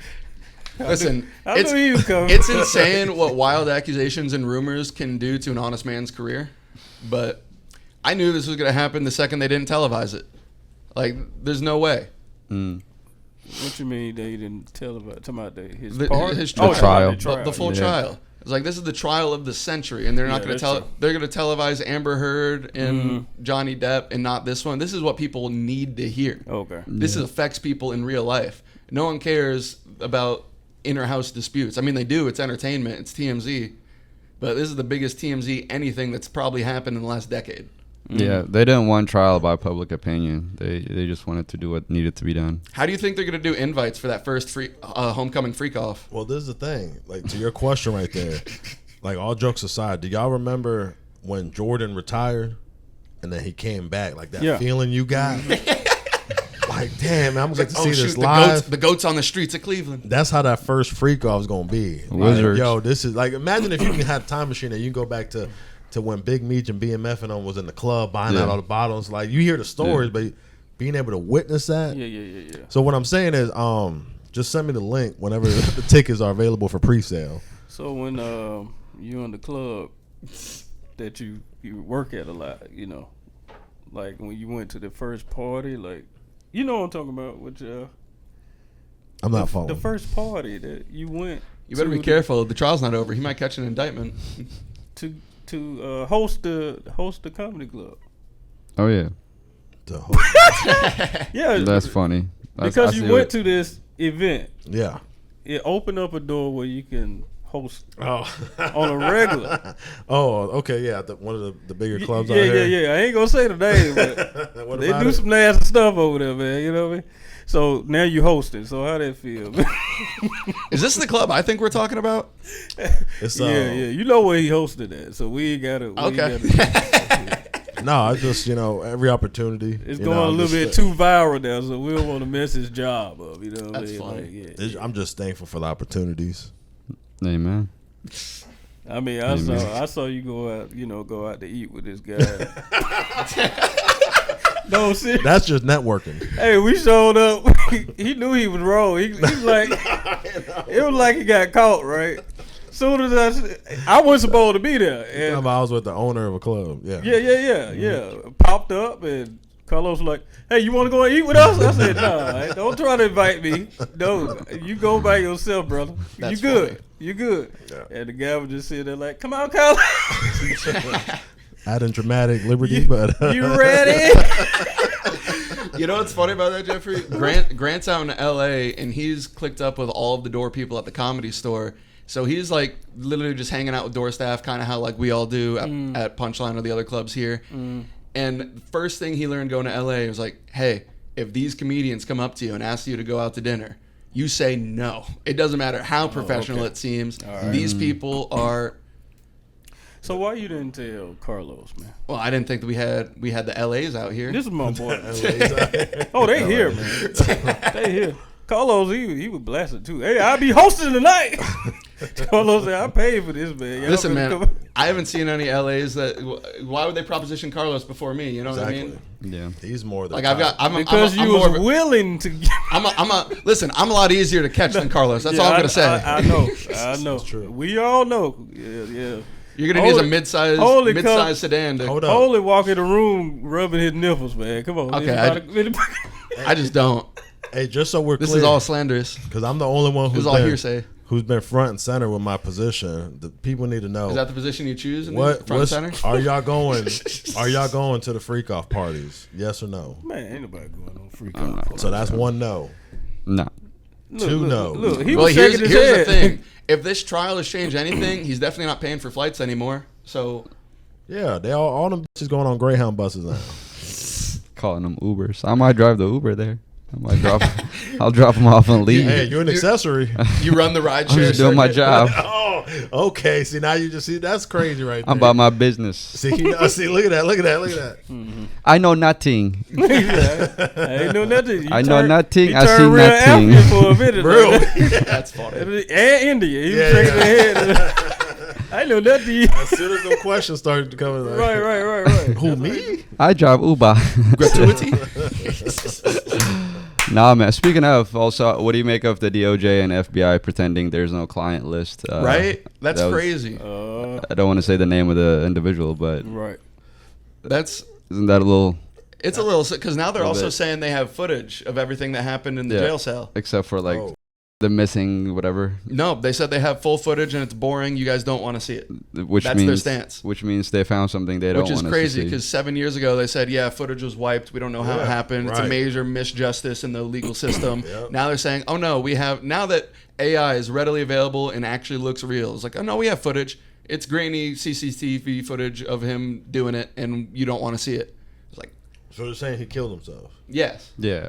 Listen,
I knew he was coming.
it's insane what wild accusations and rumors can do to an honest man's career. But I knew this was going to happen the second they didn't televise it. Like, there's no way.
What you mean they didn't televise? Talking about his
The-
part?
his
Oh,
trial.
The full
Yeah.
trial. It's like, this is the trial of the century, and they're not going to
that's true.
They're going to televise Amber Heard and Johnny Depp and not this one. This is what people need to hear.
Okay.
This affects people in real life. No one cares about inner house disputes. I mean, they do. It's entertainment. It's TMZ. But this is the biggest TMZ anything that's probably happened in the last decade.
Yeah, they didn't want trial by public opinion. They just wanted to do what needed to be done.
How do you think they're going to do invites for that first homecoming freak off?
Well, this is the thing. Like, to your question right there, like, all jokes aside, do y'all remember when Jordan retired and then he came back? Like, that feeling you got? Like, damn, man, I'm going to see this live.
The goats on the streets of Cleveland.
That's how that first freak off is going to be.
Wizards.
Like, yo, this is like, imagine if you can have a time machine and you can go back to when Big Meech and BMF and them was in the club buying out all the bottles. Like, you hear the stories, but being able to witness that.
Yeah.
So what I'm saying is, just send me the link whenever the tickets are available for pre-sale.
So when you in the club that you work at a lot, like when you went to the first party, like, you know what I'm talking about, which
I'm not following.
the first party that you went.
You better be careful. The trial's not over. He might catch an indictment.
To host the comedy club.
Oh, yeah.
Yeah.
That's funny.
Because you went to this event.
Yeah.
It opened up a door where you can host
Oh.
on a regular.
Oh, okay, yeah. One of the bigger clubs
Yeah.
out here.
I ain't gonna say the name, but
What
they
about
do
it?
some nasty stuff over there, man. You know what I mean? So now you hosting. So how that feel?
Is this the club I think we're talking about?
It's,
Yeah. You know where he hosted at, so we ain't gotta.
No, I just, every opportunity.
It's going a little bit too viral now, so we don't want to mess his job up. You know what I
That's
mean?
funny.
Like,
I'm just thankful for the opportunities.
Amen.
I mean, I saw you go out to eat with this guy. No, seriously.
That's just networking.
Hey, we showed up. He knew he was wrong. He was like, it was like he got caught, right? Soon as I wasn't supposed to be there, and
I was with the owner of a club. Yeah.
yeah. Popped up, and Carlos was like, "Hey, you want to go and eat with us?" I said, "Nah, don't try to invite me. No, you go by yourself, brother.
That's
you good." You good?
Yeah.
And the guy would just sit there like, come on, Carlos.
Adding dramatic liberty, but
You ready?
You know what's funny about that, Jeffrey? Grant's out in L.A. and he's clicked up with all of the door people at the Comedy Store. So he's like literally just hanging out with door staff, kind of how like we all do at Punchline or the other clubs here. And first thing he learned going to L.A. was like, hey, if these comedians come up to you and ask you to go out to dinner, you say no. It doesn't matter how professional it seems. Right. These people are.
So why you didn't tell Carlos, man?
Well, I didn't think that we had the LAs out here.
This is my boy. Oh, they here, man. They here. Carlos, he was blasted too. Hey, I'll be hosting tonight. Carlos said, I paid for this, man. Y'all
Listen, man, I haven't seen any LAs that. Why would they proposition Carlos before me? You know what I mean?
Yeah,
he's more than
like
because you was willing to.
Listen. I'm a lot easier to catch than Carlos. That's all I'm gonna say.
I know.
That's true.
We all know. Yeah.
You're gonna use a mid-size sedan.
Hold up.
Only walk in the room rubbing his nipples, man. Come on.
Okay. I just don't.
Hey, just so we're clear,
this is all slanders.
Because I'm the only one who's been front and center with my position. The people need to know.
Is that the position you choose? Front and center?
Are y'all going? Are y'all going to the freak off parties? Yes or no?
Man, ain't nobody going on freak off parties.
So that's one no.
No.
Two no.
Look, he was shaking his
here's
head.
the thing. If this trial has changed anything, he's definitely not paying for flights anymore. So
yeah, they all them bitches going on Greyhound buses now.
Calling them Ubers. I might drive the Uber there. I'll drop them off and leave.
Hey, you're an accessory.
You run the ride
I'm
share.
just doing my job.
Oh, okay. See, now you just see that's crazy right there.
I'm about my business.
See, look at that.
Mm-hmm.
I know nothing.
I ain't know nothing.
I know nothing. I see
turned real
nothing.
African for a minute.
Bro,
That's funny.
And India. He was shaking his head. I know nothing.
As soon as the questions started to come, like,
Right.
Who, me?
I drive Uber.
Gratuity?
Nah, man. Speaking of, also, what do you make of the DOJ and FBI pretending there's no client list?
Right? That's crazy.
I don't want to say the name of the individual, but
Right.
isn't that a little?
It's a little because now they're also saying they have footage of everything that happened in the jail cell.
Except for the missing whatever.
No, they said they have full footage and it's boring. You guys don't want to see it.
That's their stance. Which means they found something they don't want to see. Which is crazy
because 7 years ago they said, yeah, footage was wiped. We don't know how it happened. Right. It's a major misjustice in the legal system. Yep. Now they're saying, oh no, we have, now that AI is readily available and actually looks real. It's like, oh no, we have footage. It's grainy CCTV footage of him doing it and you don't want to see it. It's like,
so they're saying he killed himself?
Yes.
Yeah.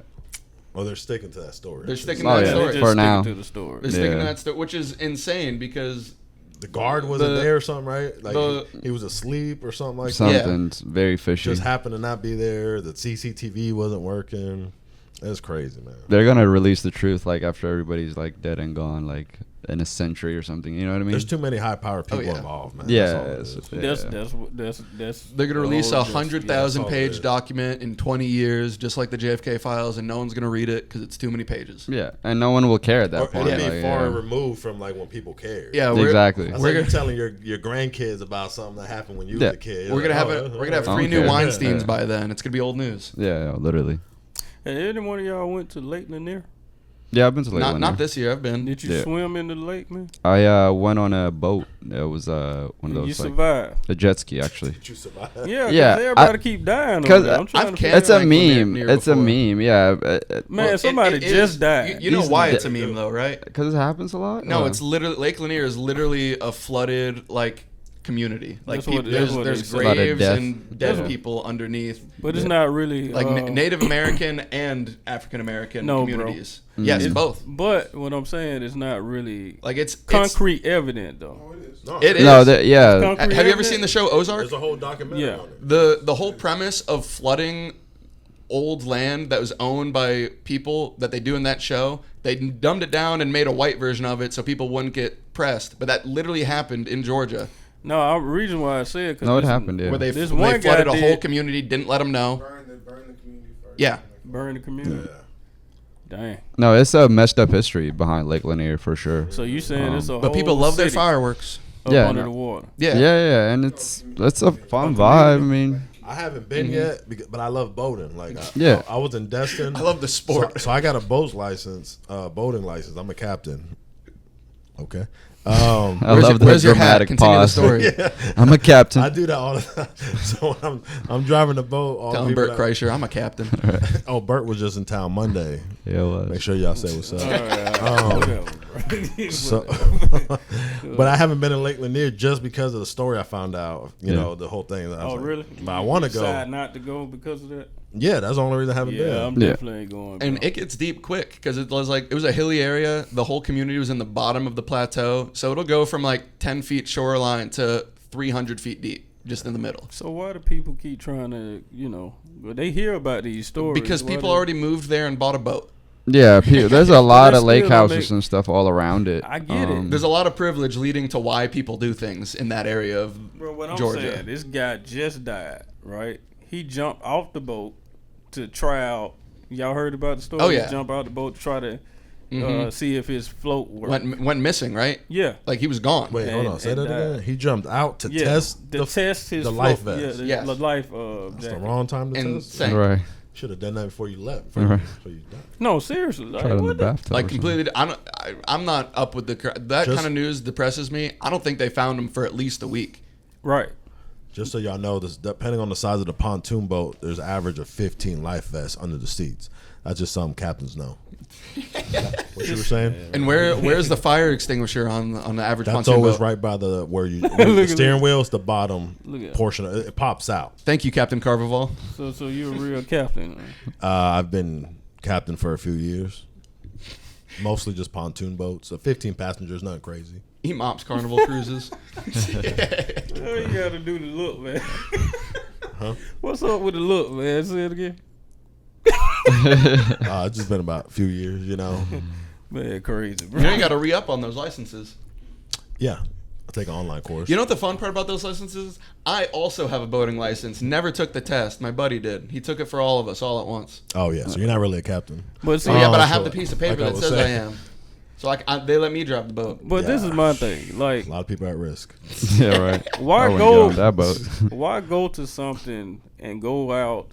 Oh, they're sticking to that story.
They're sticking to that story.
For now.
To the story.
They're sticking to that story, which is insane because
the guard wasn't there or something, right? Like he was asleep or something like that.
Something's very fishy.
Just happened to not be there. The CCTV wasn't working. That's crazy, man.
They're gonna release the truth after everybody's dead and gone, in a century or something. You know what I mean?
There's too many high-powered people involved, man.
Yeah,
that's
they're gonna release 100,000 page document in 20 years, just like the JFK files, and no one's gonna read it because it's too many pages.
Yeah, and no one will care at that point.
It'd be far removed from when people care.
Yeah,
exactly.
That's like you're telling your grandkids about something that happened when you was a kid.
We're gonna have 3 new Weinsteins by then. It's gonna be old news.
Yeah, literally.
Hey, any one of y'all went to Lake Lanier?
Yeah, I've been to Lake Lanier.
Not this year. I've been.
Did you swim in the lake, man?
I went on a boat. It was one of those.
You survived.
A jet ski, actually.
Did you survive?
Yeah. Everybody keep dying.
Because
it's
a meme. It's a meme. Yeah.
Man, somebody just died.
You know why it's a meme though, right?
Because it happens a lot.
No, it's literally Lake Lanier is literally a flooded community. There's graves and dead people underneath.
But it's not really
Native American and African American communities. Bro. Yes, both.
But what I'm saying is not really
it's
concrete evident though.
It is.
No, yeah.
Have you ever seen the show Ozark?
There's a whole documentary on it.
The whole premise of flooding old land that was owned by people that they do in that show, they dumbed it down and made a white version of it so people wouldn't get pressed. But that literally happened in Georgia.
No, reason why I said
it happened. Yeah.
Where they flooded a whole community, didn't let them know.
Burn the community first.
Yeah.
Burn the community. Yeah. Dang.
No, it's a messed up history behind Lake Lanier for sure.
So you saying it's a whole
but people love their
city
fireworks.
Under the water.
Yeah, and it's a fun vibe. I mean,
I haven't been yet, but I love boating. I was in Destin.
I love the sport.
So I got a boating license. I'm a captain. Okay.
I love the
where's your hat?
dramatic
Continue
pause.
the story.
I'm a captain.
I do that all the time. So when I'm driving the boat. All
Tell
the
him
people
Bert Kreischer, I'm a captain.
Oh, Bert was just in town Monday.
Yeah, it was.
Make sure y'all say what's up.
Whatever.
So, but I haven't been in Lake Lanier just because of the story I found out. You know, the whole thing. I was like,
Really?
But I want to go.
Decide not to go because of that?
Yeah, that's the only reason I haven't
Yeah, I'm
been.
definitely ain't going.
And
bro.
it gets deep quick because it was a hilly area. The whole community was in the bottom of the plateau, so it'll go from like 10 feet shoreline to 300 feet deep, just in the middle.
So why do people keep trying to, they hear about these stories?
Because
Why
people
they-
already moved there and bought a boat.
Yeah, there's a lot of
still
lake
don't
houses
make-
and stuff all around it.
I get it.
There's a lot of privilege leading to why people do things in that area of
Bro, what I'm
Georgia.
saying, this guy just died, right? He jumped off the boat to try out. Y'all heard about the story?
Oh, yeah.
He jumped out the boat to try to see if his float worked.
Went missing, right?
Yeah.
Like he was gone.
Wait, hold on. Say
And
that again. He jumped out to test
test his
the
float.
life vest.
Yeah,
Yes.
the life
That's the
jacket.
wrong time to
And
test.
sank.
Right.
Should have done that before you left.
Right.
Before you died.
No, seriously. Like,
Try it in the
what the-
bathtub.
Like
or something.
completely. I'm not up with that
Just-
kind of news. Depresses me. I don't think they found him for at least a week.
Right.
Just so y'all know, this depending on the size of the pontoon boat, there's an average of 15 life vests under the seats. That's just something captains know. What you were saying?
And where's the fire extinguisher on the average
That's
pontoon
always
boat?
right by the the
at
steering wheel is the bottom
Look at-
portion. It pops out.
Thank you, Captain Carvajal.
So you're a real captain.
I've been captain for a few years. Mostly just pontoon boats. 15 passengers, nothing crazy.
He mops Carnival cruises.
What you gotta do to look, man? What's up with the look, man? Say it again.
It's just been about a few years, you know.
Man, crazy, bro.
You know you got to re-up on those licenses.
Yeah, I'll take an online course.
You know what the fun part about those licenses is? I also have a boating license. Never took the test. My buddy did. He took it for all of us all at once.
Oh yeah, so you're not really a captain.
But see,
Oh, yeah, but I
so
have the piece of paper
like I
that
was
says I
saying.
am. So they let me drive the boat.
but this is my thing. Like,
A lot of people at risk.
Yeah, right.
why
I wouldn't
go?
get on that boat.
Why go to something and go out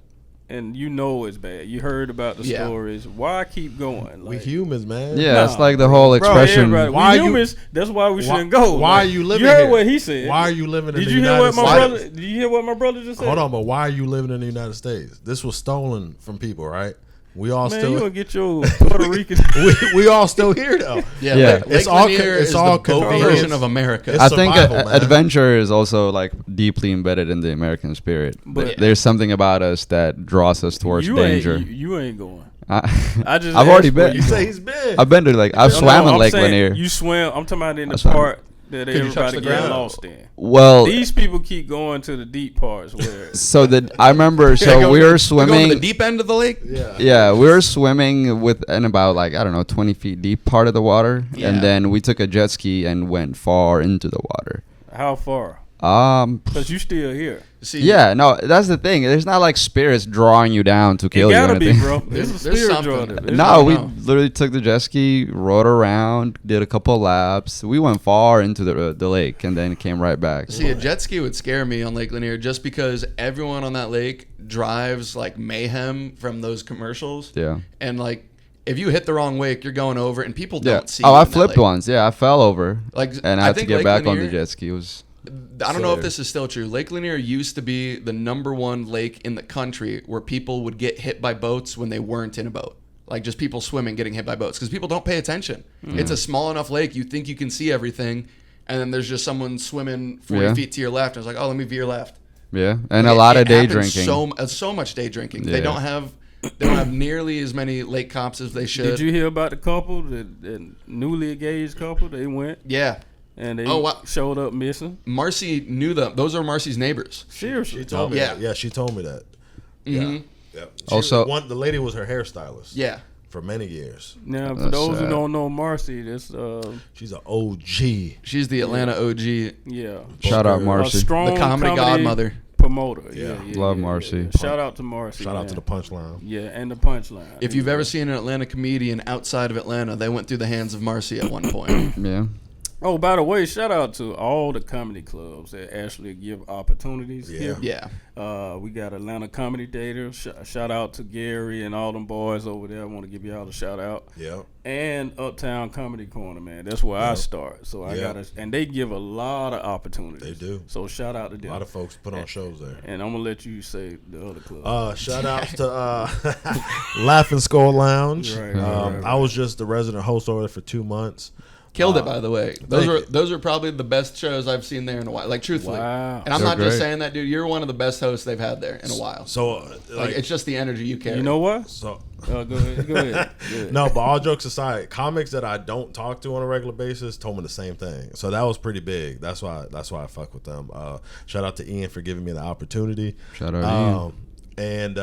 and you know it's bad? You heard about the
Yeah.
stories. Why keep going?
We
Like,
humans, man.
Yeah, it's
Nah,
like the whole
bro,
expression.
everybody,
Why
we
you-
humans. That's why we
Why-
shouldn't go.
why
Like,
are you living
You heard
here?
what he said.
Why are you living in
Did
the
you hear
United
what my
States?
brother? Did you hear what my brother just said?
Hold on, but why are you living in the United States? This was stolen from people, right? We all
Man, you
still
gonna get your Puerto Rican?
we all still here though.
Yeah,
Yeah.
Lake
It's all
Lanier
it's
is
all
the boat
convenience.
version of America.
It's
I think
survival, man.
adventure is also like deeply embedded in the American spirit.
But-
There's something about us that draws us towards
you
danger.
Ain't, you ain't going.
I
I just.
I've already
asked where
been.
You say he's been.
I've been to I've
No,
swam in
I'm
Lake
saying
Lanier.
You swam. I'm talking about in the
swam.
part that
you touch
everybody
the
get
ground?
lost in.
Well,
These people keep going to the deep parts where.
so I remember. So we were
We're going to
swimming.
the deep end of the lake.
Yeah, we were swimming in about like I don't know 20 feet deep part of the water,
Yeah.
and then we took a jet ski and went far into the water.
How far? Because you still here.
See,
Yeah, no, that's the thing. There's not like spirits drawing you down to kill
It
you or
gotta be,
anything.
bro. There's a
There's
spirit
something.
drawing it.
There's-
No,
I
we
don't know.
literally took the jet ski, rode around, did a couple laps. We went far into the lake and then came right back.
See, a jet ski would scare me on Lake Lanier just because everyone on that lake drives like mayhem from those commercials.
Yeah.
And like, if you hit the wrong wake, you're going over, and people
Yeah.
don't see.
Oh,
you
I
in that
flipped
lake.
once. Yeah, I fell over.
Like,
And I
I
had to
think
get
Lake
back on the
Lanier-
jet ski. It was
I don't know if
So-
this is still true. Lake Lanier used to be the #1 lake in the country where people would get hit by boats when they weren't in a boat. Like just people swimming, getting hit by boats because people don't pay attention. It's a small enough lake. You think you can see everything, and then there's just someone swimming 40
Yeah.
feet to your left. And it's like, oh, let me veer left.
yeah, and a
It-
lot
it
of day
happens
drinking.
So much day drinking.
Yeah.
They don't have nearly as many lake cops as they should.
Did you hear about the couple, the newly engaged couple? They went
Yeah.
and they
Oh, wow.
showed up missing.
Marcy knew them. Those are Marcy's neighbors.
Seriously.
She told me
Yeah.
that. Yeah, she told me that.
Mhm.
Yeah.
Also-
the lady was her hairstylist.
Yeah.
For many years.
Now, for
That's
those who
sad.
don't know Marcy, that's
She's an OG.
She's the Atlanta OG,
yeah,
Shout out
a
Marcy.
strong
the comedy godmother.
promoter.
Yeah.
Love Marcy.
Shout out to Marcy.
Shout out
man.
to the punchline.
Yeah, and the punchline.
If you've ever seen an Atlanta comedian outside of Atlanta, they went through the hands of Marcy at one point.
Yeah.
Oh, by the way, shout out to all the comedy clubs that actually give opportunities here.
Yeah.
We got Atlanta Comedy Theater. Shout out to Gary and all them boys over there. I want to give y'all a shout out.
Yeah.
And Uptown Comedy Corner, man. That's where I start. So I gotta, and they give a lot of opportunities.
They do.
So shout out to them.
A lot of folks put on shows there.
And I'm gonna let you say the other club.
Shout outs to Laughing Skull Lounge.
Right.
I was just the resident host over there for 2 months.
Killed it, by the way. Those
you.
are probably the best shows I've seen there in a while. Like, truthfully.
Wow.
And I'm
They're
not just
great.
saying that, dude. You're one of the best hosts they've had there in a while.
So,
like, it's just the energy you carry.
You know what?
so
Go ahead. Go ahead.
no, but all jokes aside, comics that I don't talk to on a regular basis told me the same thing. So that was pretty big. That's why I fuck with them. Shout out to Ian for giving me the opportunity.
Shout out Ian.
And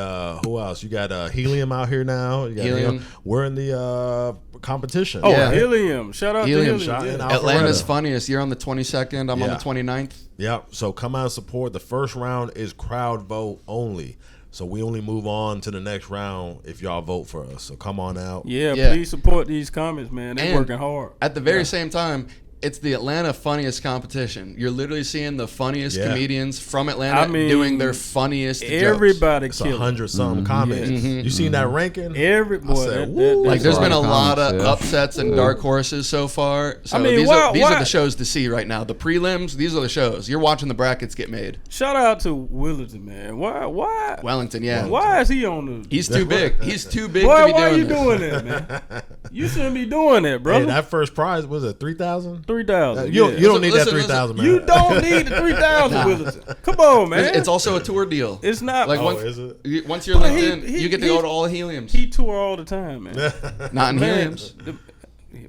who else? You got Helium out here now. You got
Helium.
We're in the competition.
Oh,
Yeah.
Helium. Shout out
Helium.
to
Shout
Helium.
out.
Yeah.
Atlanta's
Alpharetta.
funniest. You're on the 22nd. I'm on the
Yeah.
29th.
Yep. So come out and support. The first round is crowd vote only. So we only move on to the next round if y'all vote for us. So come on out.
Yeah,
Yeah.
please support these comics, man. They're
And
working hard.
At the very same time, it's the Atlanta funniest competition. You're literally seeing the funniest
Yeah.
comedians from Atlanta
I mean,
doing their funniest jokes.
Everybody
It's
killing.
100-something comics. You seen that ranking?
Every boy.
said,
that-
woo.
that-
Like, there's been a lot of
Comics, yeah.
upsets and dark horses so far. So
I mean,
these
why-
are
why-
the shows to see right now. The prelims, these are the shows. You're watching the brackets get made.
Shout out to Willerton, man. Why?
Wellington, yeah.
Why is he on the?
He's too big. He's too big
Boy,
to be
why
doing
you
this.
doing that, man? You shouldn't be doing that, brother.
Hey, that first prize was it 3,000?
3,000.
You don't need that
Listen,
3,000, man.
You don't need the 3,000, Willerton. Come on, man.
It's also a tour deal.
It's not.
Like,
Oh,
once,
is it?
once you're
But
linked in, you get to go to all the heliums.
He tour all the time, man.
Not in
Man,
heliums.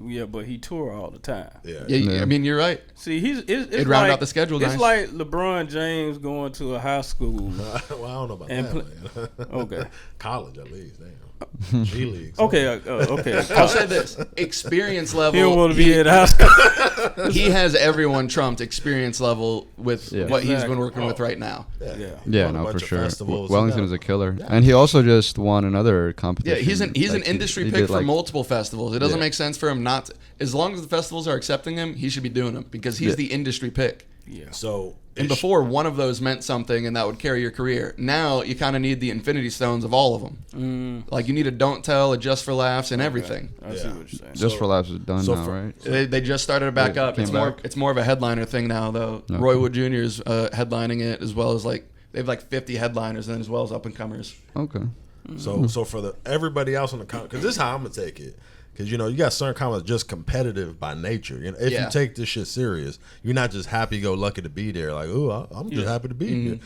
Yeah, but he tour all the time.
Yeah.
Yeah, I mean, you're right.
See, it's
It'd round out the schedule,
It's
guys.
like LeBron James going to a high school.
Well, I don't know about
And
that, man.
Okay.
College, at least. Damn. G League.
Okay, okay.
I'll say this: experience
He don't
level.
want to be at high school.
He has everyone trumped experience level with
Yeah.
what he's been
Exactly.
working with right now.
Yeah.
Yeah,
Won a
no,
bunch
for
of
sure.
festivals.
Wellington
He
is
got-
a killer, and he also just won another
Yeah,
competition.
he's an
Like,
industry
he
pick
did,
for
like-
multiple festivals. It doesn't
Yeah.
make sense for him not to, as long as the festivals are accepting him, he should be doing them because he's
Yeah.
the industry pick.
Yeah.
So,
And before, one of those meant something, and that would carry your career. Now you kind of need the infinity stones of all of them. Like you need a don't tell, a just for laughs, and everything.
I see what you're saying.
Just for Laughs is done
so
now,
for-
right?
They just started it back
They
up.
came
It's
back?
more of a headliner thing now, though.
Okay.
Roy Wood Jr. is headlining it, as well as like they have like 50 headliners, and as well as up and comers.
Okay.
So for the everybody else on the because this is how I'm gonna take it. Because you got certain comments just competitive by nature. If
Yeah.
you take this shit serious, you're not just happy go lucky to be there. Like, oh, I'm just happy to be here.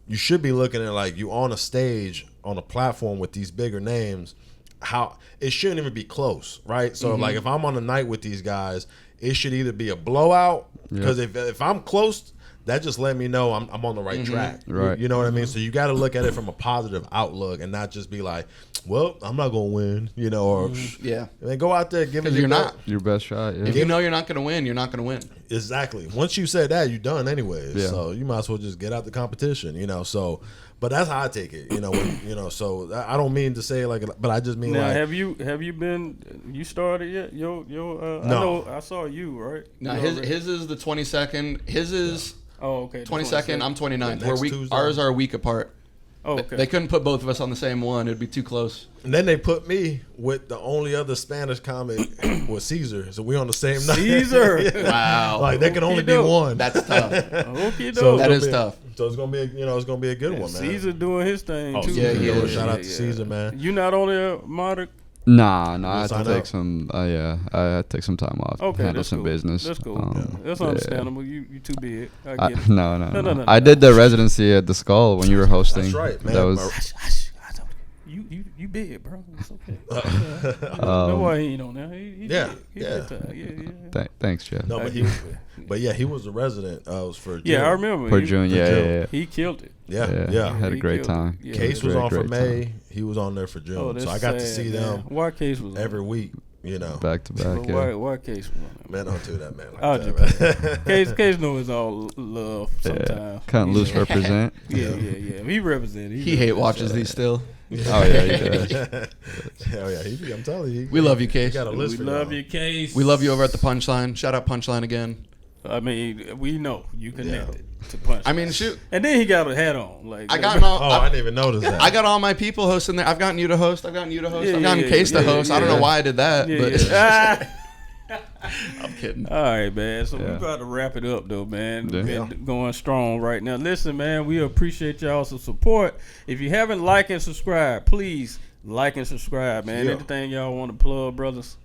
You should be looking at like you on a stage on a platform with these bigger names. How it shouldn't even be close, right? So like if I'm on a night with these guys, it should either be a blowout because if I'm close. That just let me know I'm on the right track.
Right.
You know what I mean? So you got to look at it from a positive outlook and not just be like, well, I'm not going to win, or
Yeah.
man, go out there, give it
Because
your
you're not.
Your best shot. Yeah.
If you know you're not going to win, you're not going to win.
Exactly. Once you said that, you're done anyways.
Yeah.
So you might as well just get out the competition, So, but that's how I take it, So I don't mean to say like, but I just mean
Now,
like,
have you been? You started yet? Yo. I
No.
know. I saw you right.
No,
You
his
already-
is the 22nd. His is
Oh, okay. the
22nd. I'm 29th.
Next
We're
Tuesday.
ours are a week apart.
Oh, okay.
They couldn't put both of us on the same one. It'd be too close.
and then they put me with the only other Spanish comic was Caesar. So we on the same night.
Caesar.
Yeah.
Wow.
Like there can only be
Okey-doke.
one.
That's tough.
Okay,
So
though.
That
it's
is
gonna
tough.
So it's gonna be, it's gonna be a good one, man.
Caesar doing his thing
Oh,
too.
yeah, he is.
Shout out to Caesar, man.
You not on there, Mark?
Nah, I had
sign
to take
up?
some. I had to take some time off.
Okay,
handle
that's
some
cool.
business.
That's cool. That's
yeah.
understandable. You too big. I get it.
No.
No.
I did the residency at the Skull when you were hosting.
That's right, man.
That was
Hush, hush. I don't- You big, bro. It's okay. No why he ain't on there. He
Yeah,
big. He
yeah.
big time. Yeah.
thanks, Jeff.
No, but he was a resident. Was for June.
Yeah, I remember.
For
He-
June,
for
yeah,
June.
yeah.
He killed it.
Yeah.
Had a
he
great
killed
time.
it. Yeah.
Case was
Great,
on for
great
May.
time.
He was on there for June.
Oh, that's
so I got to
sad,
see
man.
them
Why Case was on
every
there?
week.
Back to back.
But
Yeah.
why Case was on there?
Man, don't do that, man.
I'll
Like
just
that, man.
Case know it's all love sometimes.
Kind of loose represent.
Yeah. He represented.
He hate watches these still.
Oh yeah, he does.
Hell yeah, I'm telling you.
We love you, Case.
Got a list
We
for
love
y'all.
you, Case.
We love you over at the Punchline. Shout out Punchline again.
I mean, we know you connected to Punch.
I mean, shoot.
And then he got a hat on. Like
I got all.
Oh, I didn't even notice that.
I got all my people hosting there. I've gotten you to host. I've gotten you to host.
Yeah,
I've gotten
yeah,
Case to
yeah,
host. I don't
yeah.
know why I did that, but
Yeah.
I'm kidding.
All right, man. So
Yeah.
we about to wrap it up, though, man.
Yeah.
We've been going strong right now. Listen, man, we appreciate y'all's support. If you haven't liked and subscribed, please like and subscribe, man.
Yeah.
Anything y'all want to plug, brothers?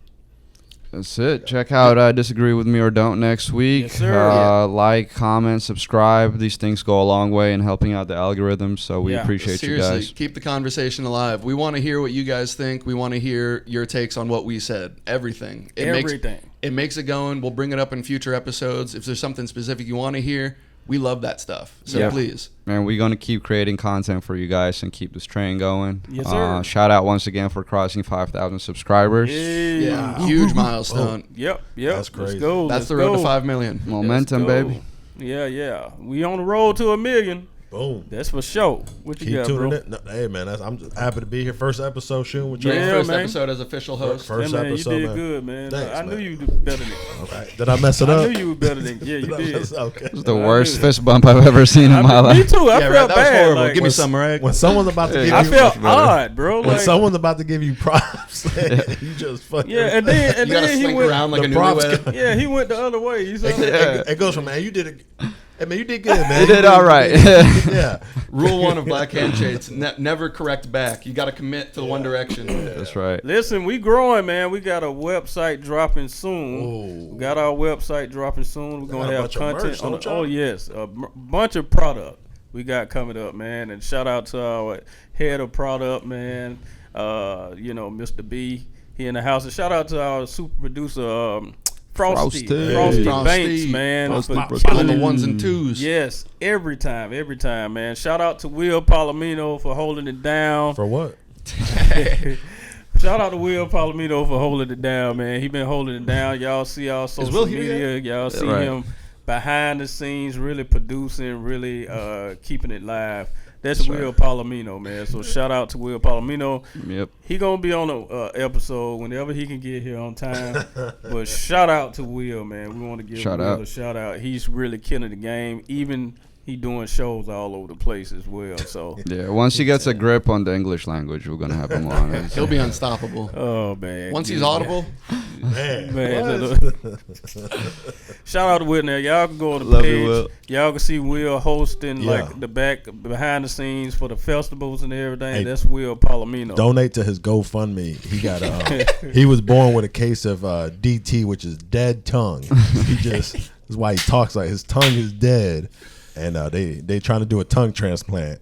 That's it. Check out Disagree With Me or Don't next week.
Yes, sir.
Like, comment, subscribe. These things go a long way in helping out the algorithm, so we
Yeah.
appreciate
Seriously,
you guys.
keep the conversation alive. We want to hear what you guys think. We want to hear your takes on what we said. Everything.
Everything.
It makes it going. We'll bring it up in future episodes. If there's something specific you want to hear, we love that stuff. So
Yeah.
please.
Man, we're going to keep creating content for you guys and keep this train going.
Yes, sir.
Shout out once again for crossing 5,000 subscribers.
Yeah, huge milestone.
Yep.
That's crazy.
Let's go.
That's
Let's
the road
go.
to 5 million.
Momentum,
Let's go.
baby.
Yeah. We on the road to 1 million.
Boom.
That's for sure. What you
Keep
got,
tuning
bro?
in. No, hey, man, I'm just happy to be here. First episode shooting with you.
Yeah,
First
man.
episode as official host.
First
Yeah, man,
episode,
you did
man.
good, man.
Thanks,
I knew
man.
you did better than
Okay. Did I mess it up?
I knew you were better than. Yeah, you
Did I
did.
mess- Okay.
It's the
I
worst
knew.
fist bump I've ever seen in my
Me
life.
too. I
Yeah,
felt
right, that was
bad.
horrible.
Like,
Give me some, Rag.
When someone's about to give
I
you,
felt odd, bro.
when
Like,
someone's about to give you props, you just fucking.
yeah, and then
You gotta
he
slink
went.
around like
the
a
props
newlywed.
go-
Yeah, he went the other way. You saw that?
It goes from, man, you did it. Hey, man, you did good, man.
You did all right.
Yeah.
Rule 1 of black handshakes: never correct back. You got to commit to the one direction.
That's right.
Listen, we growing, man. We got a website dropping soon.
Ooh.
We got our website dropping soon. We're
got
gonna
a
have
bunch of
content
merch,
on
don't
the,
y'all?
oh yes, a bunch of product we got coming up, man. And shout out to our head of product, man. Mr. B. He in the house. And shout out to our super producer, Frosty
Frosty.
Banks, man.
On the ones and twos.
Yes, every time, man. Shout out to Will Palomino for holding it down.
For what?
Shout out to Will Palomino for holding it down, man. He been holding it down. Y'all see our social
Will here
media. Y'all see
right.
him behind the scenes, really producing, really keeping it live. That's Will Palomino, man. So shout out to Will Palomino.
Yep.
He gonna be on the episode whenever he can get here on time. But shout out to Will, man. We want to give
Shout
Will
out.
a shout out. He's really killing the game. Even he doing shows all over the place as well. So
Yeah, once he gets a grip on the English language, we're going to have him on.
He'll be unstoppable.
oh man.
Once he's audible,
Man, shout out to Will now. Y'all can go on the
Love you,
page.
Will.
Y'all can see Will hosting
Yeah.
like the behind the scenes for the festivals and everything.
Hey,
That's Will Palomino.
Donate to his GoFundMe. He got he was born with a case of DT, which is dead tongue. He just that's why he talks like his tongue is dead, and they trying to do a tongue transplant.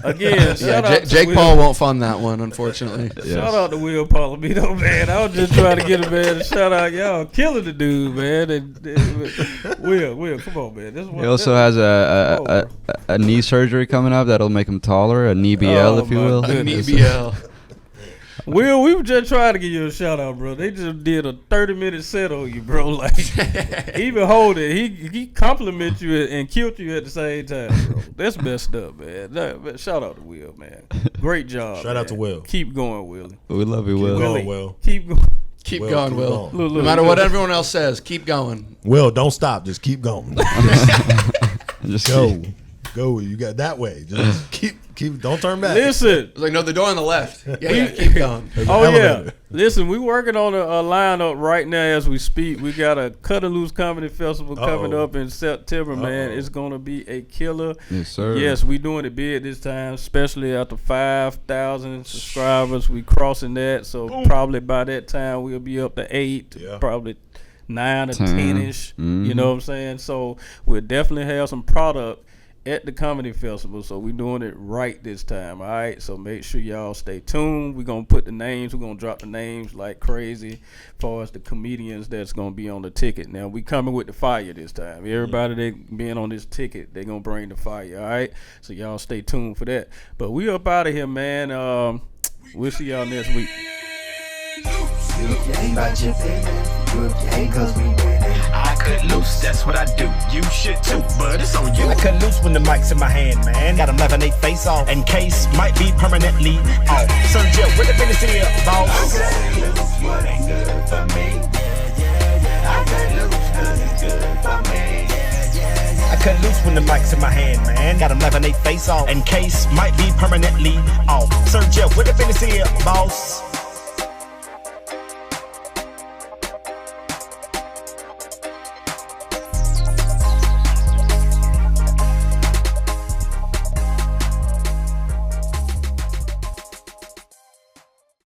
Again, shout out to
Jake
Will.
Paul won't fund that one, unfortunately.
Shout out to Will Palomino, man. I was just trying to get a man to shout out. Y'all killing the dude, man. Will, come on, man. This is what,
He also has a knee surgery coming up that'll make him taller, a knee BL,
Oh,
if you
my
will.
goodness.
An EBL.
Will, we were just trying to give you a shout out, bro. They just did a 30-minute set on you, bro. Like, even hold it. He complimented you and killed you at the same time, bro. That's messed up, man. But shout out to Will, man. Great job.
Shout out
man.
to Will.
Keep going, Willie.
We love you, Will.
going, Will.
Keep going.
Keep
Will,
going,
keep
Will.
going.
No matter what everyone else says, keep going.
Will, don't stop. Just keep going.
Just
Go. You got that way. Just keep. Don't turn back.
Listen.
It's like, no, the door on the left. Yeah, keep going.
There's an
Oh, yeah.
elevator.
Listen, we working on a lineup right now as we speak. We got a Kuttin Loose Comedy Festival coming
Uh-oh.
up in September, man.
Uh-oh.
It's going to be a killer.
Yes, sir.
Yes, we doing it big this time, especially after 5,000 subscribers. We crossing that, so probably by that time we'll be up to 8,
Yeah.
probably 9 or
10.
10-ish.
Mhm.
You know what I'm saying? So we'll definitely have some product at the comedy festival, so we're doing it right this time. All right, so make sure y'all stay tuned. We're gonna put the names, we're gonna drop the names like crazy as far as the comedians that's gonna be on the ticket. Now we coming with the fire this time. Everybody that being on this ticket, they gonna bring the fire. All right, so y'all stay tuned for that. But we up out of here, man. We'll see y'all next week.
If you ain't about your business, you ain't 'cause we winning.
I cut loose. that's what I do. You should too, but it's on you.
I cut loose when the mic's in my hand, man. Got them laughing they face off. And case might be permanently off. Sergio, where the business here, boss?
What ain't good for me? I cut loose 'cause it's good for me.
I cut loose when the mic's in my hand, man. Got them laughing they face off. And case might be permanently off. Sergio, where the business here, boss?